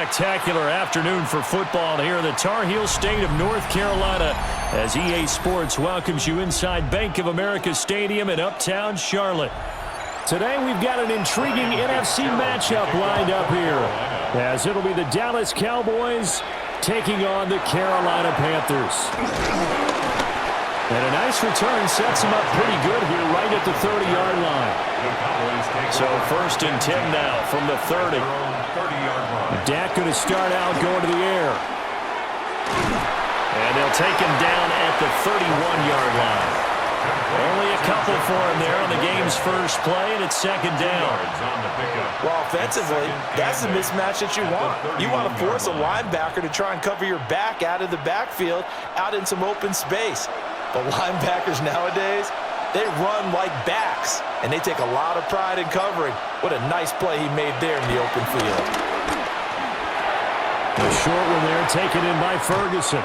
spectacular afternoon for football here in the Tar Heel state of North Carolina as EA Sports welcomes you inside Bank of America Stadium in Uptown Charlotte. Today we've got an intriguing NFC matchup lined up here as it'll be the Dallas Cowboys taking on the Carolina Panthers. And a nice return sets him up pretty good here right at the 30-yard line. So 1st and 10 now from the 30. Dak going to start out going to the air. And they'll take him down at the 31-yard line. Only a couple for him there on the game's first play, and it's 2nd down. Well, offensively, that's the mismatch that you want. You want to force a linebacker to try and cover your back out of the backfield, out in some open space. But linebackers nowadays, they run like backs, and they take a lot of pride in covering. What a nice play he made there in the open field. The short one there taken in by Ferguson.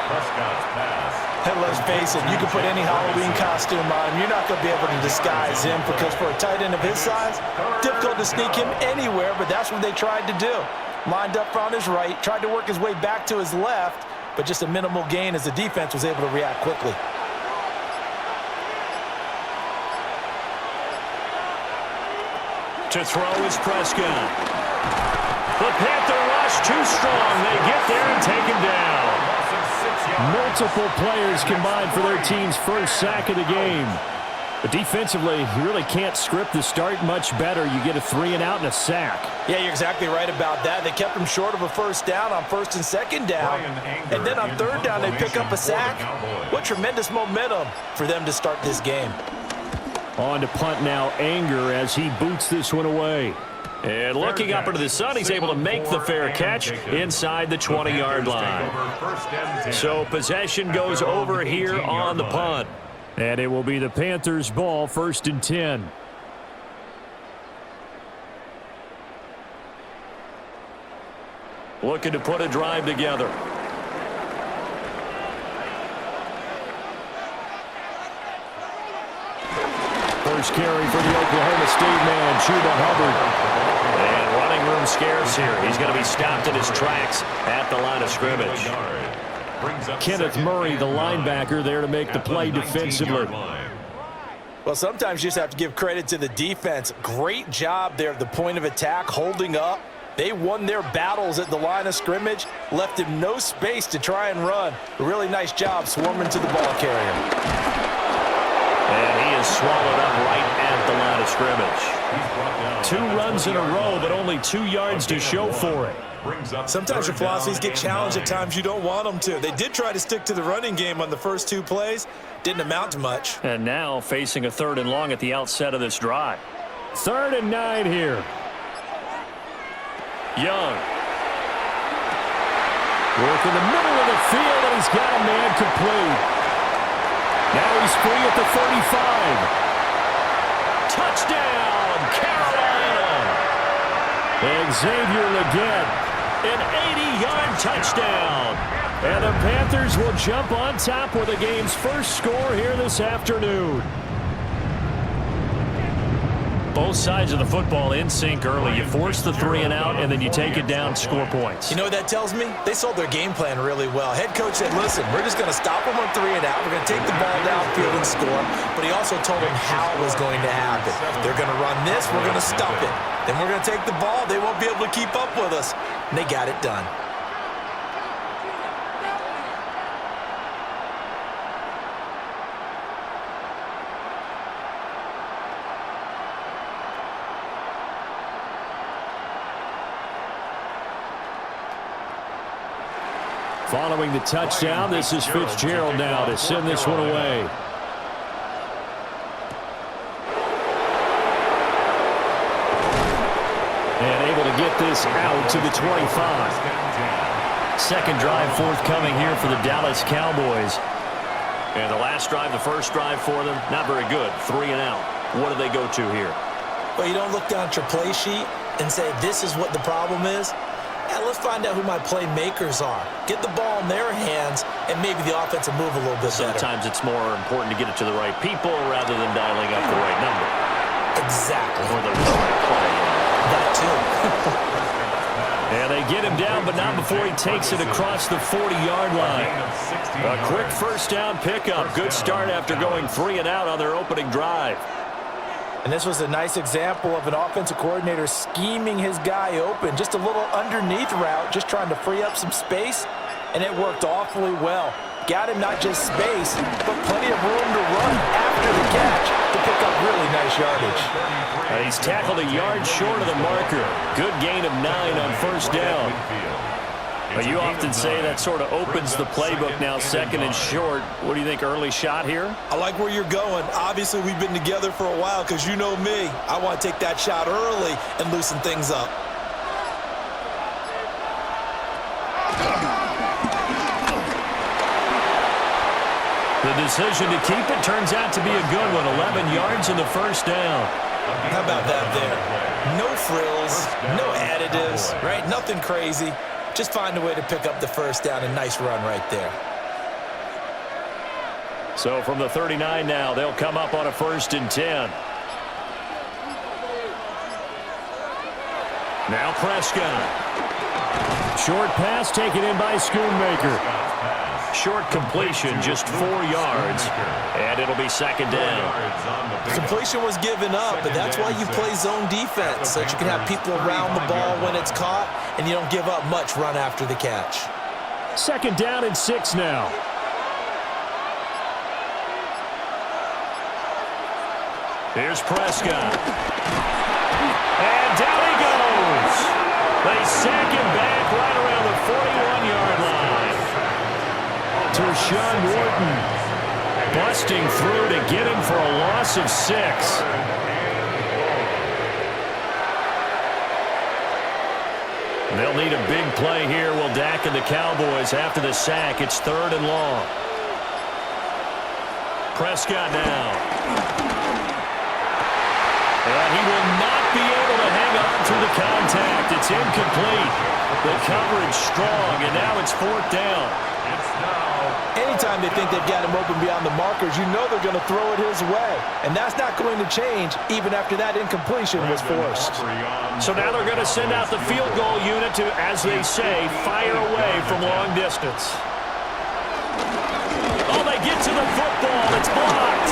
Prescott's pass. And let's face it, you can put any Halloween costume on him. You're not going to be able to disguise him because for a tight end of his size, difficult to sneak him anywhere, but that's what they tried to do. Lined up on his right, tried to work his way back to his left, but just a minimal gain as the defense was able to react quickly. To throw is Prescott. The Panther rush too strong. They get there and take him down. Multiple players combined for their team's first sack of the game. But defensively, you really can't script the start much better. You get a 3-and-out and a sack. Yeah, you're exactly right about that. They kept him short of a first down on 1st and 2nd down. And then on 3rd down, they pick up a sack. What tremendous momentum for them to start this game. On to punt now, Anger as he boots this one away. And looking up into the sun, he's able to make the fair catch inside the 20-yard line. So possession goes over here on the punt. And it will be the Panthers' ball, 1st and 10. Looking to put a drive together. First carry for the Oklahoma State man, Chuba Hubbard. And running room scarce here. He's going to be stopped in his tracks at the line of scrimmage. Kenneth Murray, the linebacker, there to make the play defensively. Well, sometimes you just have to give credit to the defense. Great job there at the point of attack, holding up. They won their battles at the line of scrimmage, left him no space to try and run. A really nice job swarming to the ball carrier. And he is swallowed up right at the line of scrimmage. 2 runs in a row, but only 2 yards to show for it. Sometimes your philosophies get challenged at times you don't want them to. They did try to stick to the running game on the first 2 plays. Didn't amount to much. And now facing a 3rd and long at the outset of this drive. 3rd and 9 here. Young. Work in the middle of the field, and he's got a man complete. Now he's free at the 35. Touchdown, Carolina! Xavier Legette. An 80-yard touchdown. And the Panthers will jump on top with the game's first score here this afternoon. Both sides of the football in sync early. You force the 3-and-out, and then you take it down, score points. You know what that tells me? They sold their game plan really well. Head coach said, listen, we're just going to stop them on 3-and-out. We're going to take the ball downfield and score. But he also told them how it was going to happen. They're going to run this. We're going to stop it. Then we're going to take the ball. They won't be able to keep up with us. And they got it done. Following the touchdown, this is Fitzgerald now to send this one away. And able to get this out to the 25. Second drive forthcoming here for the Dallas Cowboys. And the last drive, the first drive for them, not very good. 3-and-out. What do they go to here? Well, you don't look down at your play sheet and say, this is what the problem is. Yeah, let's find out who my playmakers are. Get the ball in their hands, and maybe the offense will move a little bit better. Sometimes it's more important to get it to the right people rather than dialing up the right number. Exactly. Or the right play. That too. And they get him down, but not before he takes it across the 40-yard line. A quick first down pickup. Good start after going 3 and out on their opening drive. And this was a nice example of an offensive coordinator scheming his guy open. Just a little underneath route, just trying to free up some space, and it worked awfully well. Got him not just space, but plenty of room to run after the catch to pick up really nice yardage. He's tackled a yard short of the marker. Good gain of 9 on first down. But you often say that sort of opens the playbook now, second and short. What do you think, early shot here? I like where you're going. Obviously, we've been together for a while because you know me. I want to take that shot early and loosen things up. The decision to keep it turns out to be a good one. 11 yards in the first down. How about that there? No frills, no additives, right? Nothing crazy. Just find a way to pick up the first down. A nice run right there. So from the 39 now, they'll come up on a 1st and 10. Now Prescott. Short pass taken in by Schoonmaker. Short completion, just 4 yards, and it'll be 2nd down. The completion was given up, but that's why you play zone defense, so that you can have people around the ball when it's caught, and you don't give up much run after the catch. 2nd down and 6 now. Here's Prescott. And down he goes. They sack him back right around the 41-yard line. Tershawn Wharton busting through to get him for a loss of 6. They'll need a big play here. Will Dak and the Cowboys after the sack. It's 3rd and long. Prescott now. And he will not be able to hang on through the contact. It's incomplete. The coverage strong, and now it's 4th down. Anytime they think they've got him open beyond the markers, you know they're going to throw it his way. And that's not going to change even after that incompletion was forced. So now they're going to send out the field goal unit to, as they say, fire away from long distance. Oh, they get to the football. It's blocked.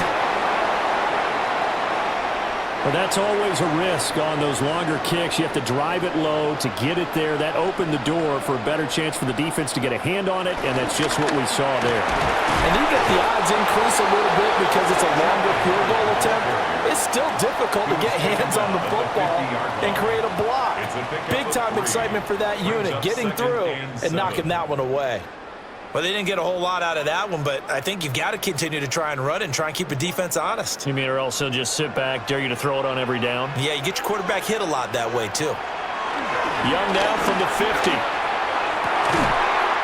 Well, that's always a risk on those longer kicks. You have to drive it low to get it there. That opened the door for a better chance for the defense to get a hand on it, and that's just what we saw there. And even if the odds increase a little bit because it's a longer field goal attempt, it's still difficult to get hands on the football and create a block. Big-time excitement for that unit, getting through and knocking that one away. Well, they didn't get a whole lot out of that one, but I think you've got to continue to try and run and try and keep the defense honest. You mean or else they'll just sit back, dare you to throw it on every down? Yeah, you get your quarterback hit a lot that way, too. Young now from the 50.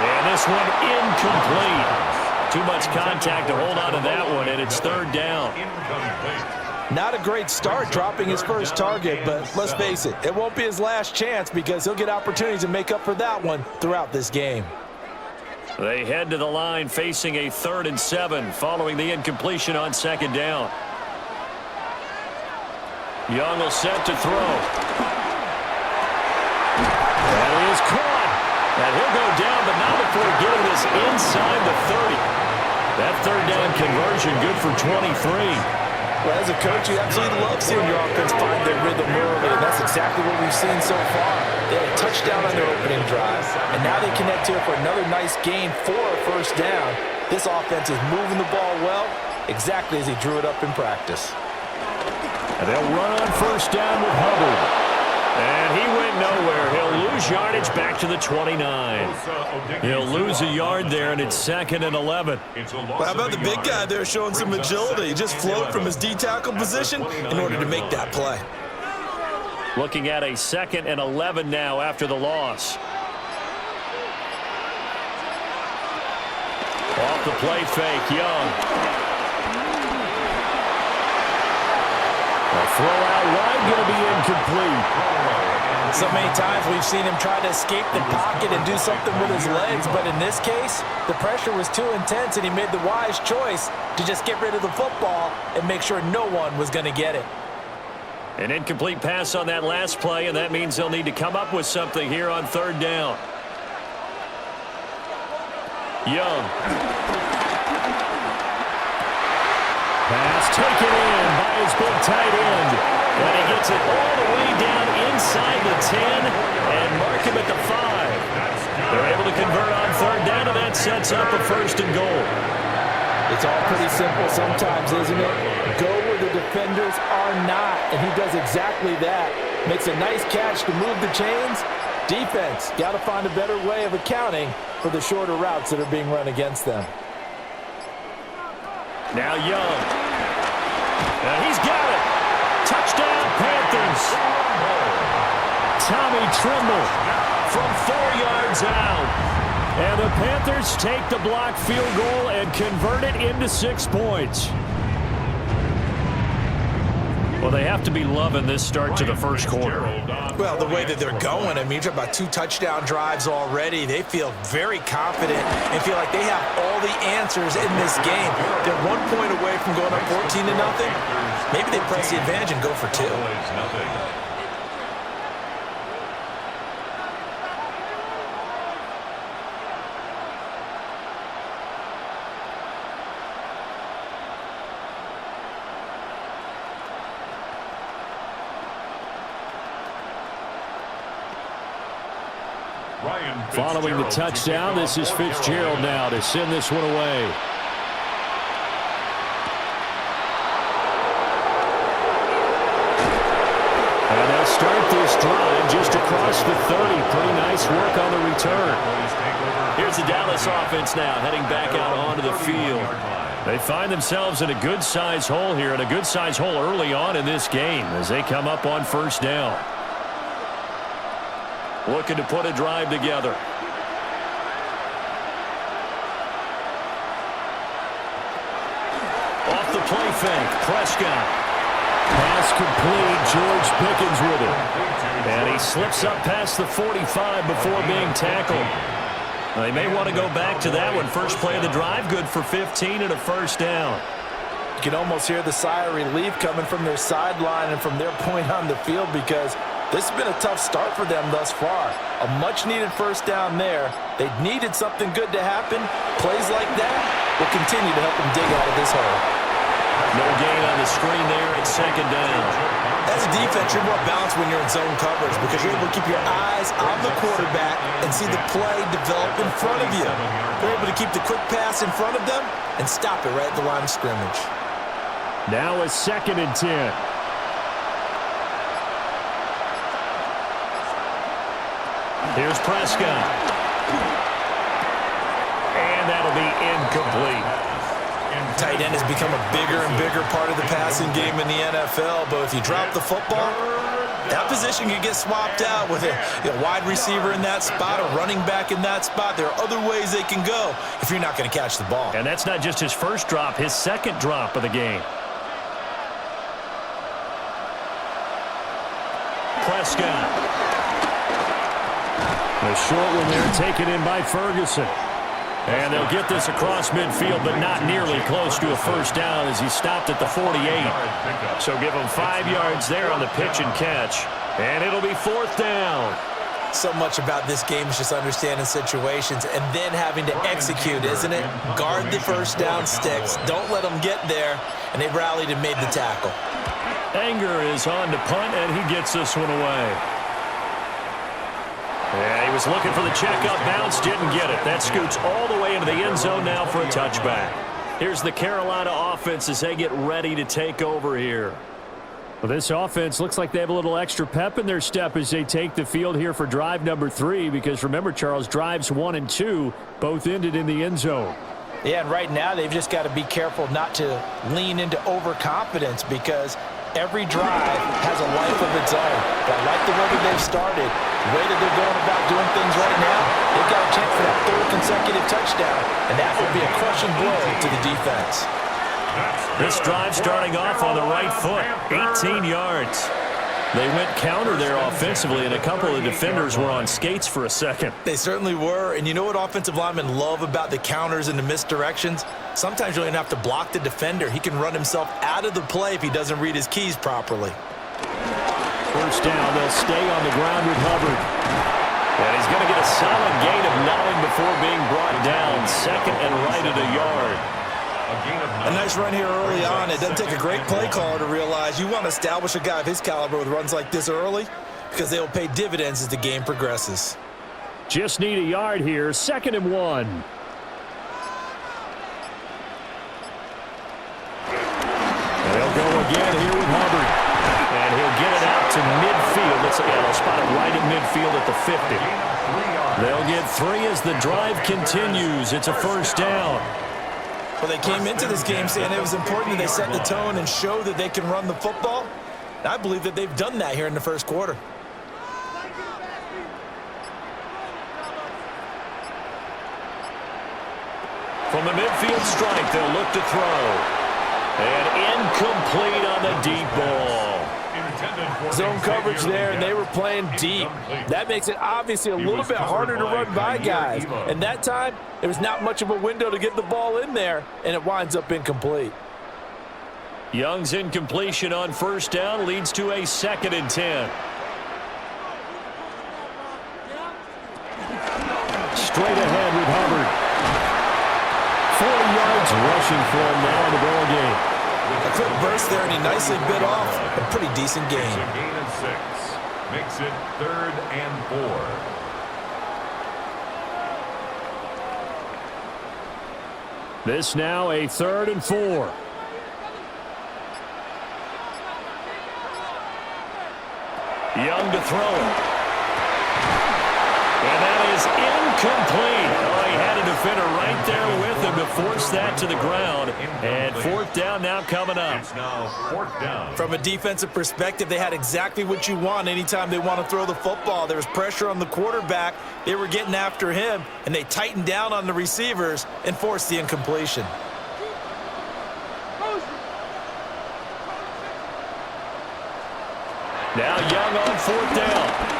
And this one incomplete. Too much contact to hold on to that one, and it's 3rd down. Not a great start dropping his first target, but let's face it, it won't be his last chance because he'll get opportunities to make up for that one throughout this game. They head to the line facing a 3rd and 7 following the incompletion on 2nd down. Young will set to throw. And he is caught. And he'll go down, but not before getting this inside the 30. That 3rd down conversion good for 23. Well, as a coach, you absolutely love seeing your offense find their rhythm early, and that's exactly what we've seen so far. They had a touchdown on their opening drive, and now they connect here for another nice gain for a 1st down. This offense is moving the ball well, exactly as he drew it up in practice. And they'll run on 1st down with Hubbard. And he went nowhere. He'll lose yardage back to the 29. He'll lose a yard there, and it's 2nd and 11. Well, how about the big guy there showing some agility? He just flowed from his D-tackle position in order to make that play. Looking at a 2nd and 11 now after the loss. Off the play fake, Young. A throw out wide going to be incomplete. So many times we've seen him try to escape the pocket and do something with his legs, but in this case, the pressure was too intense and he made the wise choice to just get rid of the football and make sure no one was going to get it. An incomplete pass on that last play, and that means they'll need to come up with something here on third down. Young. Pass taken in by his big tight end. And he gets it all the way down inside the 10 and mark him at the 5. They're able to convert on third down, and that sets up a first and goal. It's all pretty simple sometimes, isn't it? Go where the defenders are not, and he does exactly that. Makes a nice catch to move the chains. Defense, got to find a better way of accounting for the shorter routes that are being run against them. Now Young. Now he's got it. Touchdown, Panthers. Tommy Tremble from 4 yards out. And the Panthers take the blocked field goal and convert it into 6 points. Well, they have to be loving this start to the first quarter. Well, the way that they're going, I mean, you're talking about 2 touchdown drives already. They feel very confident and feel like they have all the answers in this game. They're 1 point away from going up 14-0. Maybe they press the advantage and go for 2. Following the touchdown, this is Fitzgerald now to send this one away. And they'll start this drive just across the 30. Pretty nice work on the return. Here's the Dallas offense now heading back out onto the field. They find themselves in a good-sized hole here, and a good-sized hole early on in this game as they come up on first down. Looking to put a drive together. Off the play fake, Prescott. Pass complete, George Pickens with it. And he slips up past the 45 before being tackled. They may want to go back to that one. First play of the drive, good for 15 and a first down. You can almost hear the sigh of relief coming from their sideline and from their point on the field, because this has been a tough start for them thus far. A much-needed first down there. They needed something good to happen. Plays like that will continue to help them dig out of this hole. No gain on the screen there at second down. As a defense, you're more balanced when you're in zone coverage because you're able to keep your eyes on the quarterback and see the play develop in front of you. You're able to keep the quick pass in front of them and stop it right at the line of scrimmage. Now a 2nd and 10. Here's Prescott. And that'll be incomplete. Tight end has become a bigger and bigger part of the passing game in the NFL, but if you drop the football, that position can get swapped out with a wide receiver in that spot, a running back in that spot. There are other ways they can go if you're not going to catch the ball. And that's not just his first drop, his second drop of the game. Prescott. A short one there taken in by Ferguson. And they'll get this across midfield, but not nearly close to a first down as he stopped at the 48. So give him 5 yards there on the pitch and catch. And it'll be 4th down. So much about this game is just understanding situations and then having to execute, isn't it? Guard the first down sticks. Don't let them get there. And they rallied and made the tackle. Anger is on to punt, and he gets this one away. Yeah, he was looking for the check-up bounce, didn't get it. That scoots all the way into the end zone now for a touchback. Here's the Carolina offense as they get ready to take over here. Well, this offense looks like they have a little extra pep in their step as they take the field here for drive number 3, because remember, Charles, drives 1 and 2 both ended in the end zone. Yeah, and right now they've just got to be careful not to lean into overconfidence, because every drive has a life of its own. But I like the way that they've started, the way that they're going about doing things right now. They've got a chance for that 3rd consecutive touchdown, and that would be a crushing blow to the defense. This drive starting off on the right foot, 18 yards. They went counter there offensively, and a couple of defenders were on skates for a second. They certainly were, and you know what offensive linemen love about the counters and the misdirections? Sometimes you don't even have to block the defender. He can run himself out of the play if he doesn't read his keys properly. First down, they'll stay on the ground with Hubbard. And he's going to get a solid gain of 9 before being brought down. Second and right at a yard. A nice run here early on. It doesn't take a great play caller to realize you want to establish a guy of his caliber with runs like this early because they will pay dividends as the game progresses. Just need a yard here. Second and 1. They'll go again here with Hubbard. And he'll get it out to midfield. They'll spot it right at midfield at the 50. They'll get 3 as the drive continues. It's a first down. Well, they came into this game saying it was important that they set the tone and show that they can run the football. I believe that they've done that here in the first quarter. From the midfield strike, they'll look to throw. And incomplete on the deep ball. Zone coverage there, and they were playing deep. That makes it obviously a little bit harder to run by guys. And that time, there was not much of a window to get the ball in there, and it winds up incomplete. Young's incompletion on first down leads to a 2nd and 10. Straight ahead with Hubbard. 40 yards rushing for him now in the ball game. A quick burst there, and he nicely bit off a pretty decent gain. It's a gain of 6. Makes it 3rd and 4. This now a 3rd and 4. Young to throw it. And that is incomplete. Oh, he had a defender right there with him to force that to the ground. And 4th down now coming up. It's now 4th down. From a defensive perspective, they had exactly what you want anytime they want to throw the football. There was pressure on the quarterback. They were getting after him, and they tightened down on the receivers and forced the incompletion. Now Young on 4th down.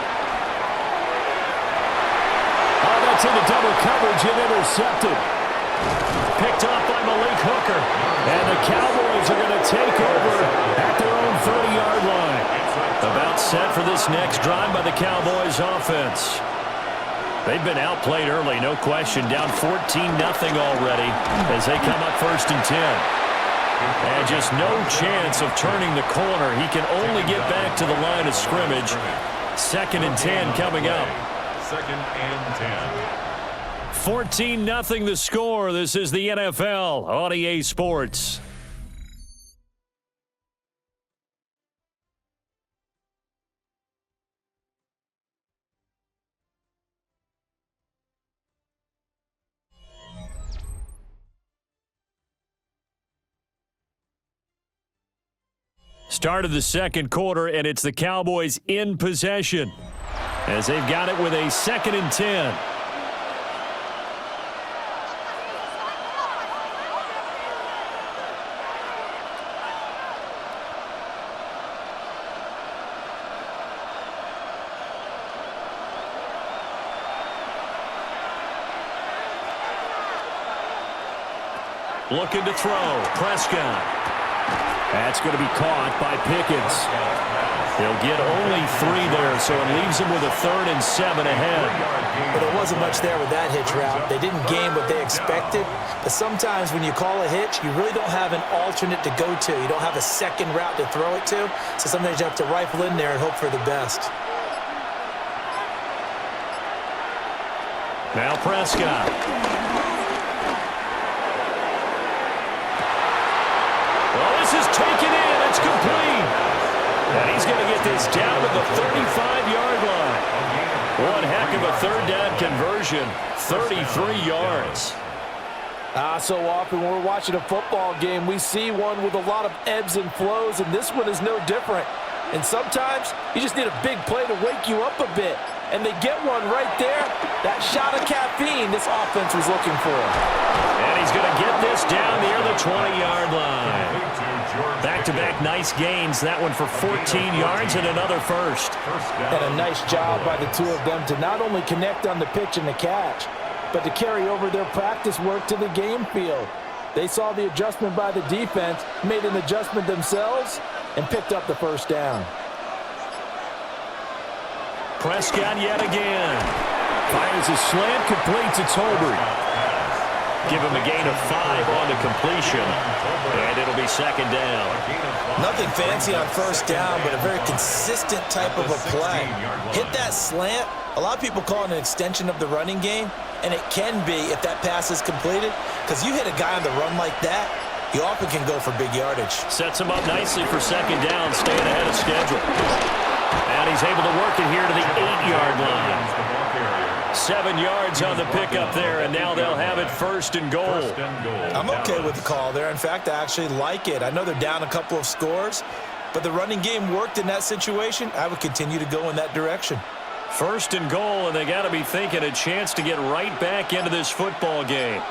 That's into double coverage and intercepted. Picked off by Malik Hooker. And the Cowboys are going to take over at their own 30-yard line. About set for this next drive by the Cowboys offense. They've been outplayed early, no question. Down 14-0 already as they come up 1st and 10. And just no chance of turning the corner. He can only get back to the line of scrimmage. 2nd and 10 coming up. 2nd and 10. 14-0 the score. This is the NFL on EA Sports. Start of the second quarter, and it's the Cowboys in possession as they've got it with a 2nd and 10. Looking to throw. Prescott. That's going to be caught by Pickens. He'll get only 3 there, so it leaves him with a 3rd and 7 ahead. But there wasn't much there with that hitch route. They didn't gain what they expected. But sometimes when you call a hitch, you really don't have an alternate to go to. You don't have a second route to throw it to. So sometimes you have to rifle in there and hope for the best. Now Prescott. Well, this is taken in. It's complete. And he's going to get this down to the 35-yard line. One heck of a 3rd down conversion. 33 yards. So often when we're watching a football game, we see one with a lot of ebbs and flows, and this one is no different. And sometimes you just need a big play to wake you up a bit. And they get one right there. That shot of caffeine this offense was looking for. And he's going to get this down near the 20-yard line. Back-to-back nice gains. That one for 14 yards and another first. And a nice job by the two of them to not only connect on the pitch and the catch, but to carry over their practice work to the game field. They saw the adjustment by the defense, made an adjustment themselves, and picked up the first down. Prescott yet again. Fires a slant, complete to Tolbert. Give him a gain of 5 on the completion, and it'll be second down. Nothing fancy on first down, but a very consistent type of a play. Hit that slant. A lot of people call it an extension of the running game, and it can be if that pass is completed, because you hit a guy on the run like that, you often can go for big yardage. Sets him up nicely for second down, staying ahead of schedule. And he's able to work it here to the 8-yard line. 7 yards on the pickup there, and now they'll have it first and goal. I'm okay with the call there. In fact, I actually like it. I know they're down a couple of scores, but the running game worked in that situation. I would continue to go in that direction. First and goal, and they got to be thinking a chance to get right back into this football game.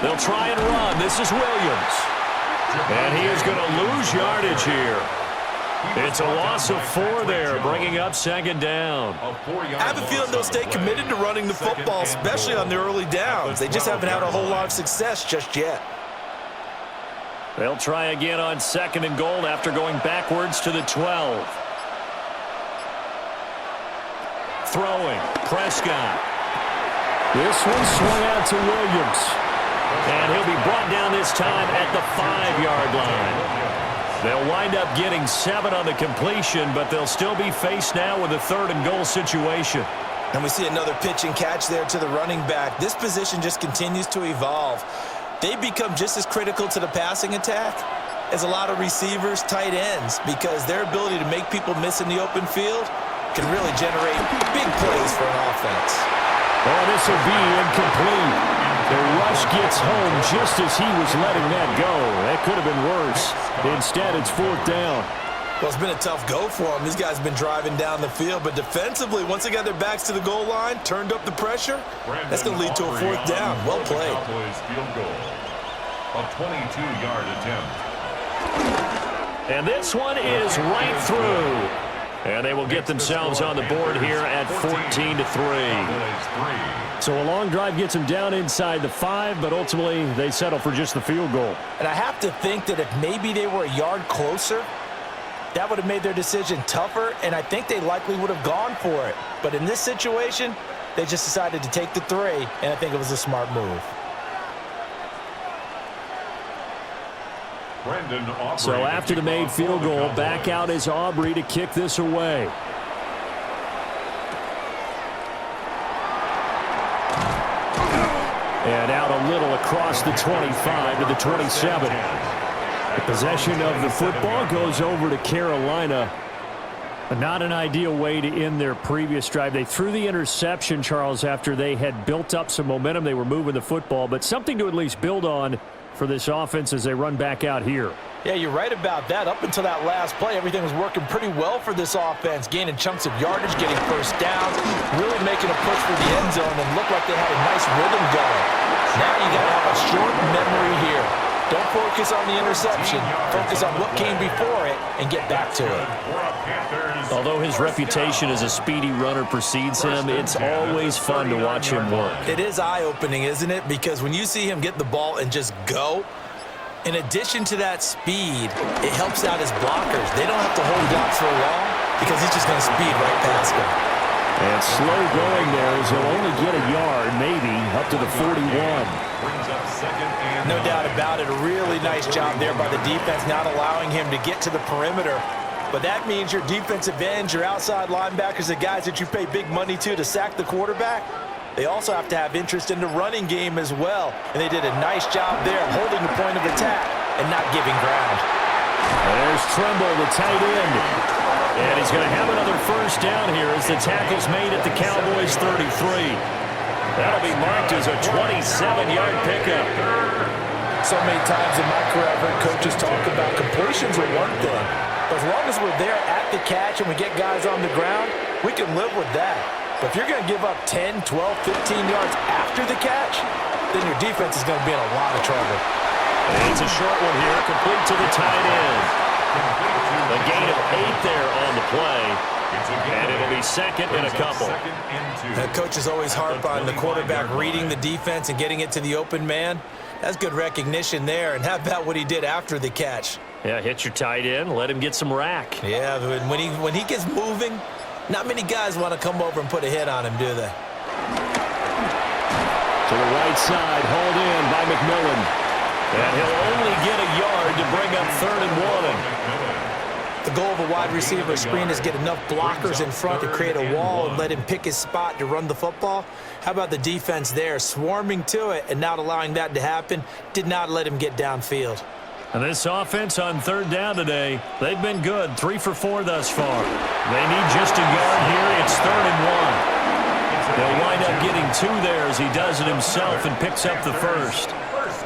They'll try and run. This is Williams. And he is going to lose yardage here. It's a loss of 4 there, bringing up second down. I have a feeling they'll stay committed to running the football, especially on the early downs. They just haven't had a whole lot of success just yet. They'll try again on second and goal after going backwards to the 12. Throwing, Prescott. This one swung out to Williams. And he'll be brought down this time at the 5-yard line. They'll wind up getting 7 on the completion, but they'll still be faced now with a 3rd and goal situation. And we see another pitch and catch there to the running back. This position just continues to evolve. They become just as critical to the passing attack as a lot of receivers, tight ends, because their ability to make people miss in the open field can really generate big plays for an offense. Oh, this will be incomplete. The rush gets home just as he was letting that go. That could have been worse. Instead, it's 4th down. Well, it's been a tough go for them. These guys have been driving down the field, but defensively, once they got their backs to the goal line, turned up the pressure, that's going to lead to a 4th down. Well played. Cowboys field goal. A 22-yard attempt. And this one is right through. And they will get themselves on the board here at 14-3. So a long drive gets them down inside the 5, but ultimately they settle for just the field goal. And I have to think that if maybe they were a yard closer, that would have made their decision tougher, and I think they likely would have gone for it. But in this situation, they just decided to take the 3, and I think it was a smart move. So after the made field goal, back out is Aubrey to kick this away. And out a little across the 25 to the 27. The possession of the football goes over to Carolina. But not an ideal way to end their previous drive. They threw the interception, Charles, after they had built up some momentum. They were moving the football, but something to at least build on for this offense as they run back out here. Yeah, you're right about that. Up until that last play, everything was working pretty well for this offense, gaining chunks of yardage, getting first downs, really making a push for the end zone, and looked like they had a nice rhythm going. Now you got to have a short memory here. Don't focus on the interception. Focus on what came before it and get back to it. Although his reputation as a speedy runner precedes him, it's always fun to watch him work. It is eye-opening, isn't it? Because when you see him get the ball and just go, in addition to that speed, it helps out his blockers. They don't have to hold blocks for long because he's just going to speed right past them. And slow going there as he'll only get a yard, maybe, up to the 41. No doubt about it. A really nice job there by the defense, not allowing him to get to the perimeter. But that means your defensive ends, your outside linebackers, the guys that you pay big money to sack the quarterback, they also have to have interest in the running game as well. And they did a nice job there holding the point of attack and not giving ground. There's Tremble, the tight end. And he's going to have another first down here as the tackle's made at the Cowboys 33. That'll be marked as a 27-yard pickup. So many times in my career, I've heard coaches talk about completions are one thing. But as long as we're there at the catch and we get guys on the ground, we can live with that. But if you're going to give up 10, 12, 15 yards after the catch, then your defense is going to be in a lot of trouble. And it's a short one here, complete to the tight end. A gain of 8 there on the play. And it'll be second and a couple. The coaches always harp on the quarterback reading the defense and getting it to the open man. That's good recognition there. And how about what he did after the catch? Yeah, hit your tight end, let him get some rack. Yeah, when he gets moving, not many guys want to come over and put a hit on him, do they? To the right side, hauled in by McMillan. And he'll only get a yard to bring up 3rd and 1. The goal of a wide receiver screen is get enough blockers in front to create a wall and let him pick his spot to run the football. How about the defense there, swarming to it and not allowing that to happen, did not let him get downfield. And this offense on 3rd down today, they've been good, 3 for 4 thus far. They need just a yard here. It's 3rd and 1. They'll wind up getting 2 there as he does it himself and picks up the first.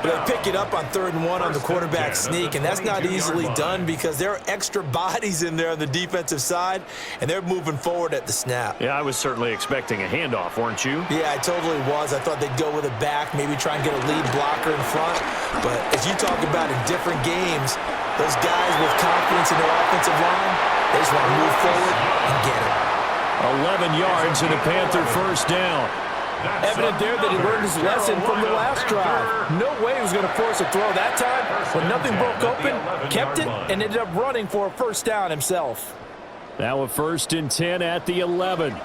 But they pick it up on 3rd and 1 on the quarterback sneak, and that's not easily done because there are extra bodies in there on the defensive side, and they're moving forward at the snap. Yeah, I was certainly expecting a handoff, weren't you? Yeah, I totally was. I thought they'd go with it back, maybe try and get a lead blocker in front. But as you talk about in different games, those guys with confidence in their offensive line, they just want to move forward and get it. 11 yards and a Panther first down. Evident there that he learned his lesson from the last drive. No way he was going to force a throw that time. When nothing broke open, kept it, and ended up running for a first down himself. Now a 1st and 10 at the 11. A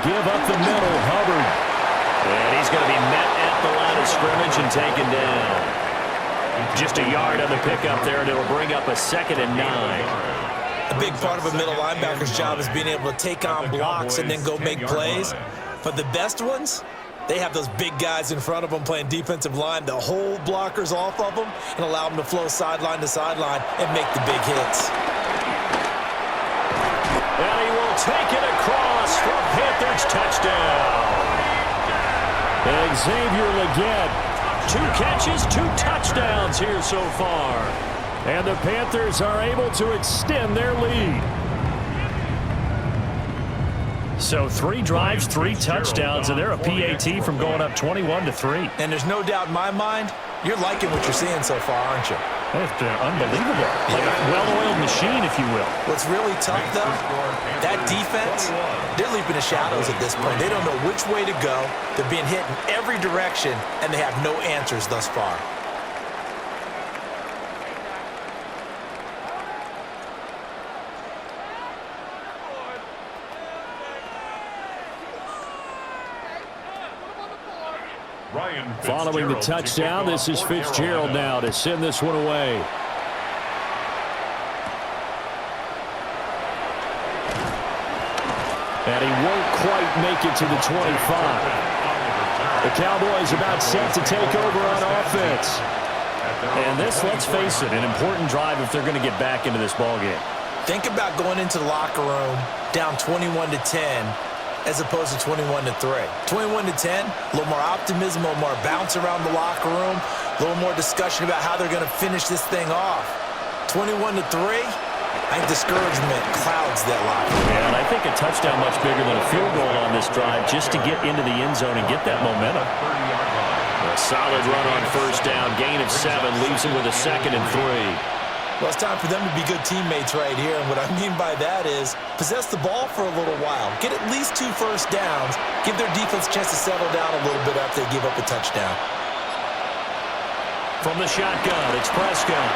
give up the middle, Hubbard. And he's going to be met at the line of scrimmage and taken down. Just a yard on the pickup there, and it'll bring up a 2nd and 9. A big part of a middle linebacker's job is being able to take on blocks and then go make plays. But the best ones, they have those big guys in front of them playing defensive line to hold blockers off of them and allow them to flow sideline to sideline and make the big hits. And he will take it across for Panthers touchdown. Xavier Legette, 2 catches, 2 touchdowns here so far. And the Panthers are able to extend their lead. So 3 drives, 3 touchdowns, and they're a PAT from going up 21-3. And there's no doubt in my mind, you're liking what you're seeing so far, aren't you? It's unbelievable. Like a well-oiled machine, if you will. What's really tough, though, that defense, they're leaping the shadows at this point. They don't know which way to go. They're being hit in every direction, and they have no answers thus far. Following the touchdown, this is Fitzgerald now to send this one away. And he won't quite make it to the 25. The Cowboys about set to take over on offense. And this, let's face it, an important drive if they're going to get back into this ballgame. Think about going into the locker room down 21-10 as opposed to 21-3. 21-10, a little more optimism, a little more bounce around the locker room, a little more discussion about how they're going to finish this thing off. 21-3, I think discouragement clouds that locker room. Yeah, and I think a touchdown much bigger than a field goal on this drive just to get into the end zone and get that momentum. A solid run on first down, gain of 7, leaves him with a 2nd and 3. Well, it's time for them to be good teammates right here, and what I mean by that is possess the ball for a little while, get at least 2 first downs, give their defense a chance to settle down a little bit after they give up a touchdown. From the shotgun, it's Prescott.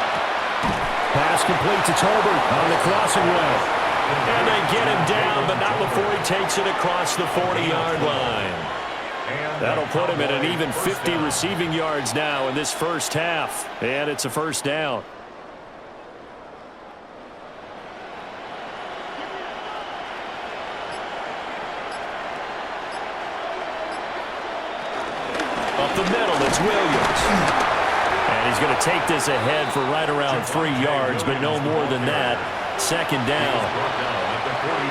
Pass complete to Tolbert on the crossing way. And they get him down, but not before he takes it across the 40-yard line. That'll put him at an even 50 receiving yards now in this first half, and it's a first down. Up the middle, it's Williams. And he's going to take this ahead for right around 3 yards, but no more than that. 2nd down.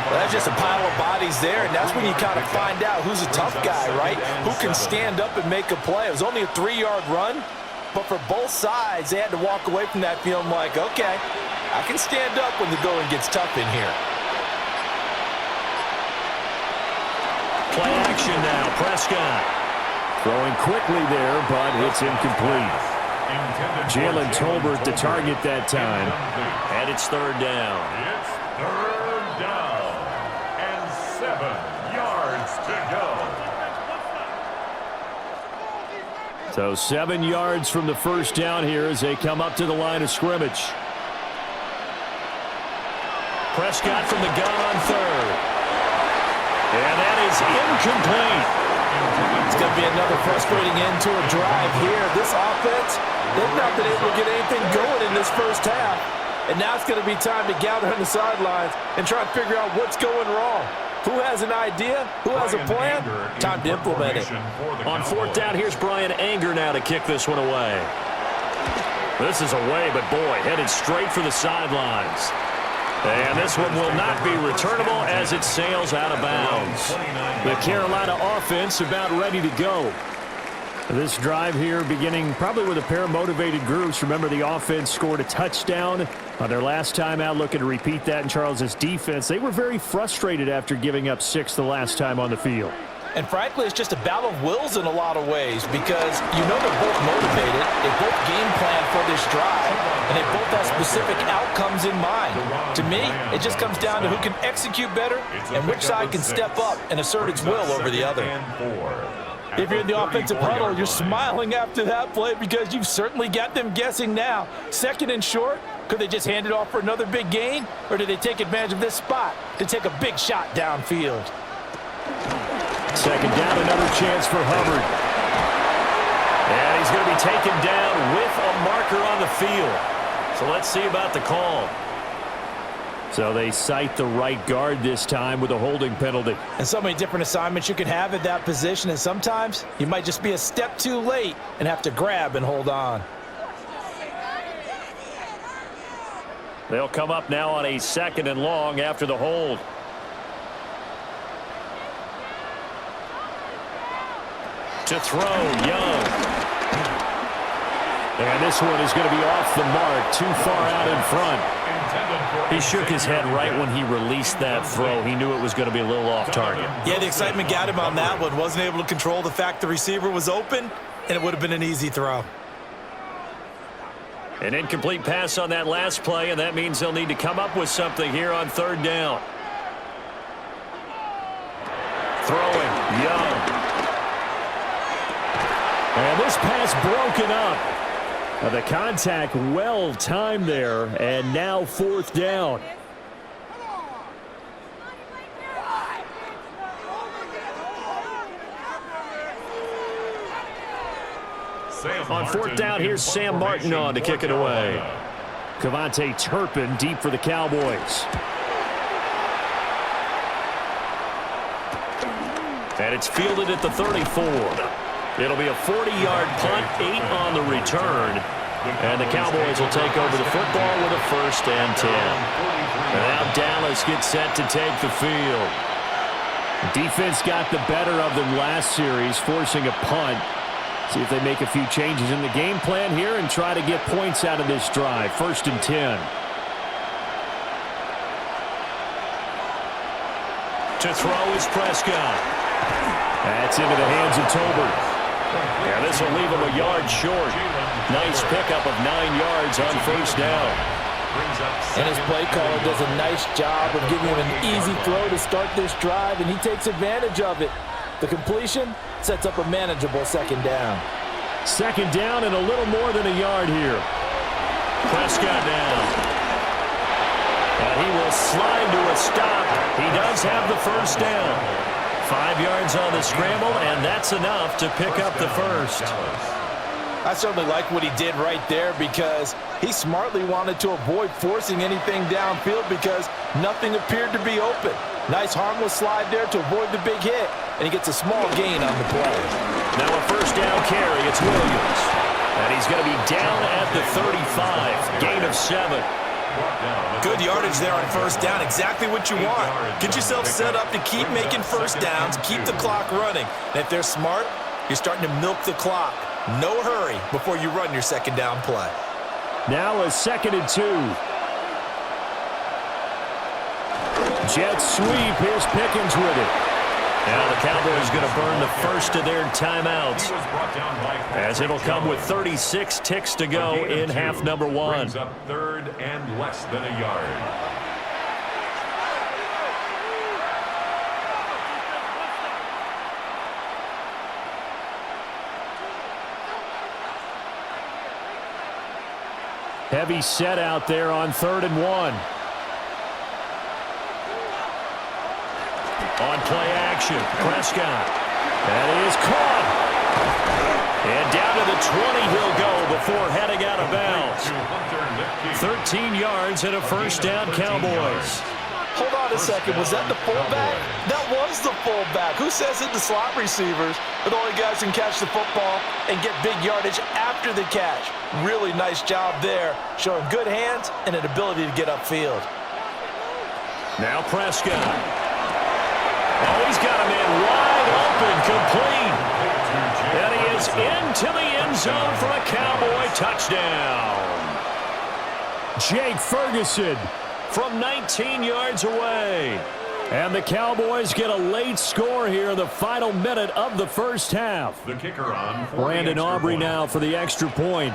Well, that's just a pile of bodies there, and that's when you kind of find out who's a tough guy, right? Who can stand up and make a play. It was only a 3-yard run, but for both sides, they had to walk away from that feeling like, okay, I can stand up when the going gets tough in here. Play action now, Prescott. Throwing quickly there, but it's incomplete. Jalen Tolbert the target that time. And it's 3rd down. It's 3rd down and 7 yards to go. So 7 yards from the first down here as they come up to the line of scrimmage. Prescott from the gun on third. And that is incomplete. It's going to be another frustrating end to a drive here. This offense, they've not been able to get anything going in this first half. And now it's going to be time to gather on the sidelines and try and figure out what's going wrong. Who has an idea? Who has a plan? Time to implement it. On fourth down, here's Brian Anger now to kick this one away. This is away, but boy, headed straight for the sidelines. And this one will not be returnable as it sails out of bounds. The Carolina offense about ready to go. This drive here beginning probably with a pair of motivated groups. Remember, the offense scored a touchdown on their last time out, looking to repeat that in Charles's defense. They were very frustrated after giving up 6 the last time on the field. And frankly, it's just a battle of wills in a lot of ways because you know they're both motivated. They both game plan for this drive, and they both have specific outcomes in mind. To me, it just comes down to who can execute better and which side can step up and assert its will over the other. If you're in the offensive huddle, you're smiling after that play because you've certainly got them guessing now. Second and short, could they just hand it off for another big gain, or do they take advantage of this spot to take a big shot downfield? Second down, another chance for Hubbard. And he's going to be taken down with a marker on the field. So let's see about the call. So they cite the right guard this time with a holding penalty. And so many different assignments you can have at that position, and sometimes you might just be a step too late and have to grab and hold on. They'll come up now on a second and long after the hold. To throw, Young. And this one is going to be off the mark, too far out in front. He shook his head right when he released that throw. He knew it was going to be a little off target. Yeah, the excitement got him on that one. Wasn't able to control the fact the receiver was open, and it would have been an easy throw. An incomplete pass on that last play, and that means they'll need to come up with something here on third down. Throwing, Young. And this pass broken up. The contact well timed there, and now fourth down. On fourth down, here's Sam Martin on to kick it away. Cavante Turpin deep for the Cowboys. And it's fielded at the 34. It'll be a 40-yard punt, 8 on the return. And the Cowboys will take over the football with a 1st and 10. And now Dallas gets set to take the field. Defense got the better of them last series, forcing a punt. See if they make a few changes in the game plan here and try to get points out of this drive. 1st and 10. To throw is Prescott. That's into the hands of Tolbert. Yeah, this will leave him a yard short. Nice pickup of 9 yards on 1st down. And his play caller does a nice job of giving him an easy throw to start this drive, and he takes advantage of it. The completion sets up a manageable 2nd down. 2nd down and a little more than a yard here. Prescott down. And he will slide to a stop. He does have the 1st down. 5 yards on the scramble, and that's enough to pick up the 1st. I certainly like what he did right there because he smartly wanted to avoid forcing anything downfield because nothing appeared to be open. Nice harmless slide there to avoid the big hit, and he gets a small gain on the play. Now a 1st down carry, it's Williams. And he's going to be down at the 35, gain of 7. Good yardage there on 1st down, exactly what you want. Get yourself set up to keep making 1st downs, keep the clock running. And if they're smart, you're starting to milk the clock. No hurry before you run your 2nd down play. Now a 2nd and 2. Jet sweep, here's Pickens with it. Now the Cowboys going to burn the 1st of their timeouts, as it'll come with 36 ticks to go in half number 1. Brings up 3rd and less than a yard. Heavy set out there on 3rd and 1. On play action, Prescott. That is caught. And down to the 20 he'll go before heading out of bounds. 13 yards and a first down, Cowboys. Hold on a second. Was that the fullback? That was the fullback. Who says it? The slot receivers are the only guys who can catch the football and get big yardage after the catch. Really nice job there, showing good hands and an ability to get upfield. Now Prescott. Oh, he's got a man wide open, complete. And he is into the end zone for a Cowboy touchdown. Jake Ferguson from 19 yards away. And the Cowboys get a late score here in the final minute of the first half. The kicker on Brandon Aubrey now for the extra point.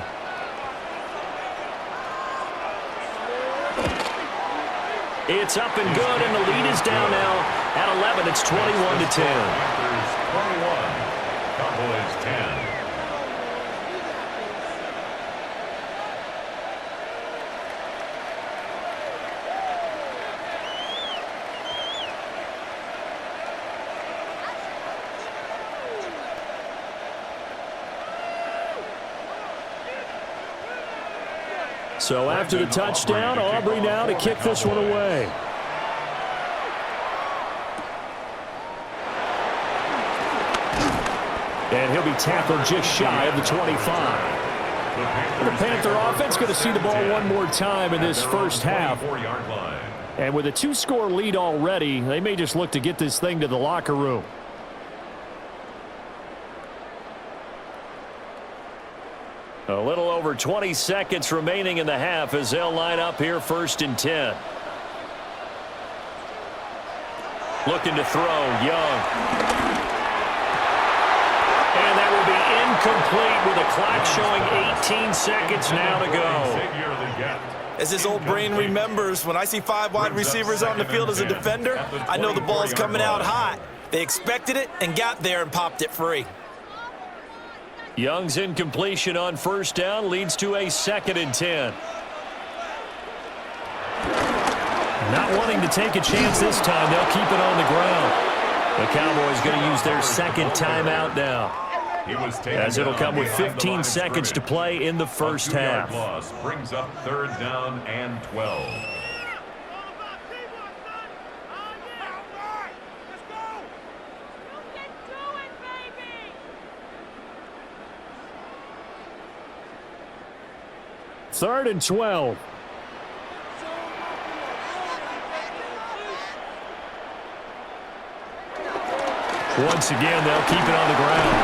It's up and good, and the lead is down now at 11. It's 21-10. Panthers 21, Cowboys 10. So after the touchdown, Aubrey now to kick this one away. And he'll be tackled just shy of the 25. The Panther offense going to see the ball one more time in this first half. And with a 2-score lead already, they may just look to get this thing to the locker room. A little over 20 seconds remaining in the half as they'll line up here 1st and 10. Looking to throw, Young. And that will be incomplete with a clock showing 18 seconds now to go. As his old brain remembers, when I see 5 wide receivers on the field as a defender, I know the ball's coming out hot. They expected it and got there and popped it free. Young's incompletion on 1st down leads to a 2nd and 10. Not wanting to take a chance this time, they'll keep it on the ground. The Cowboys going to use their 2nd timeout now, as it'll come with 15 seconds to play in the first half. Loss brings up 3rd down and 12. Third and 12. Once again, they'll keep it on the ground.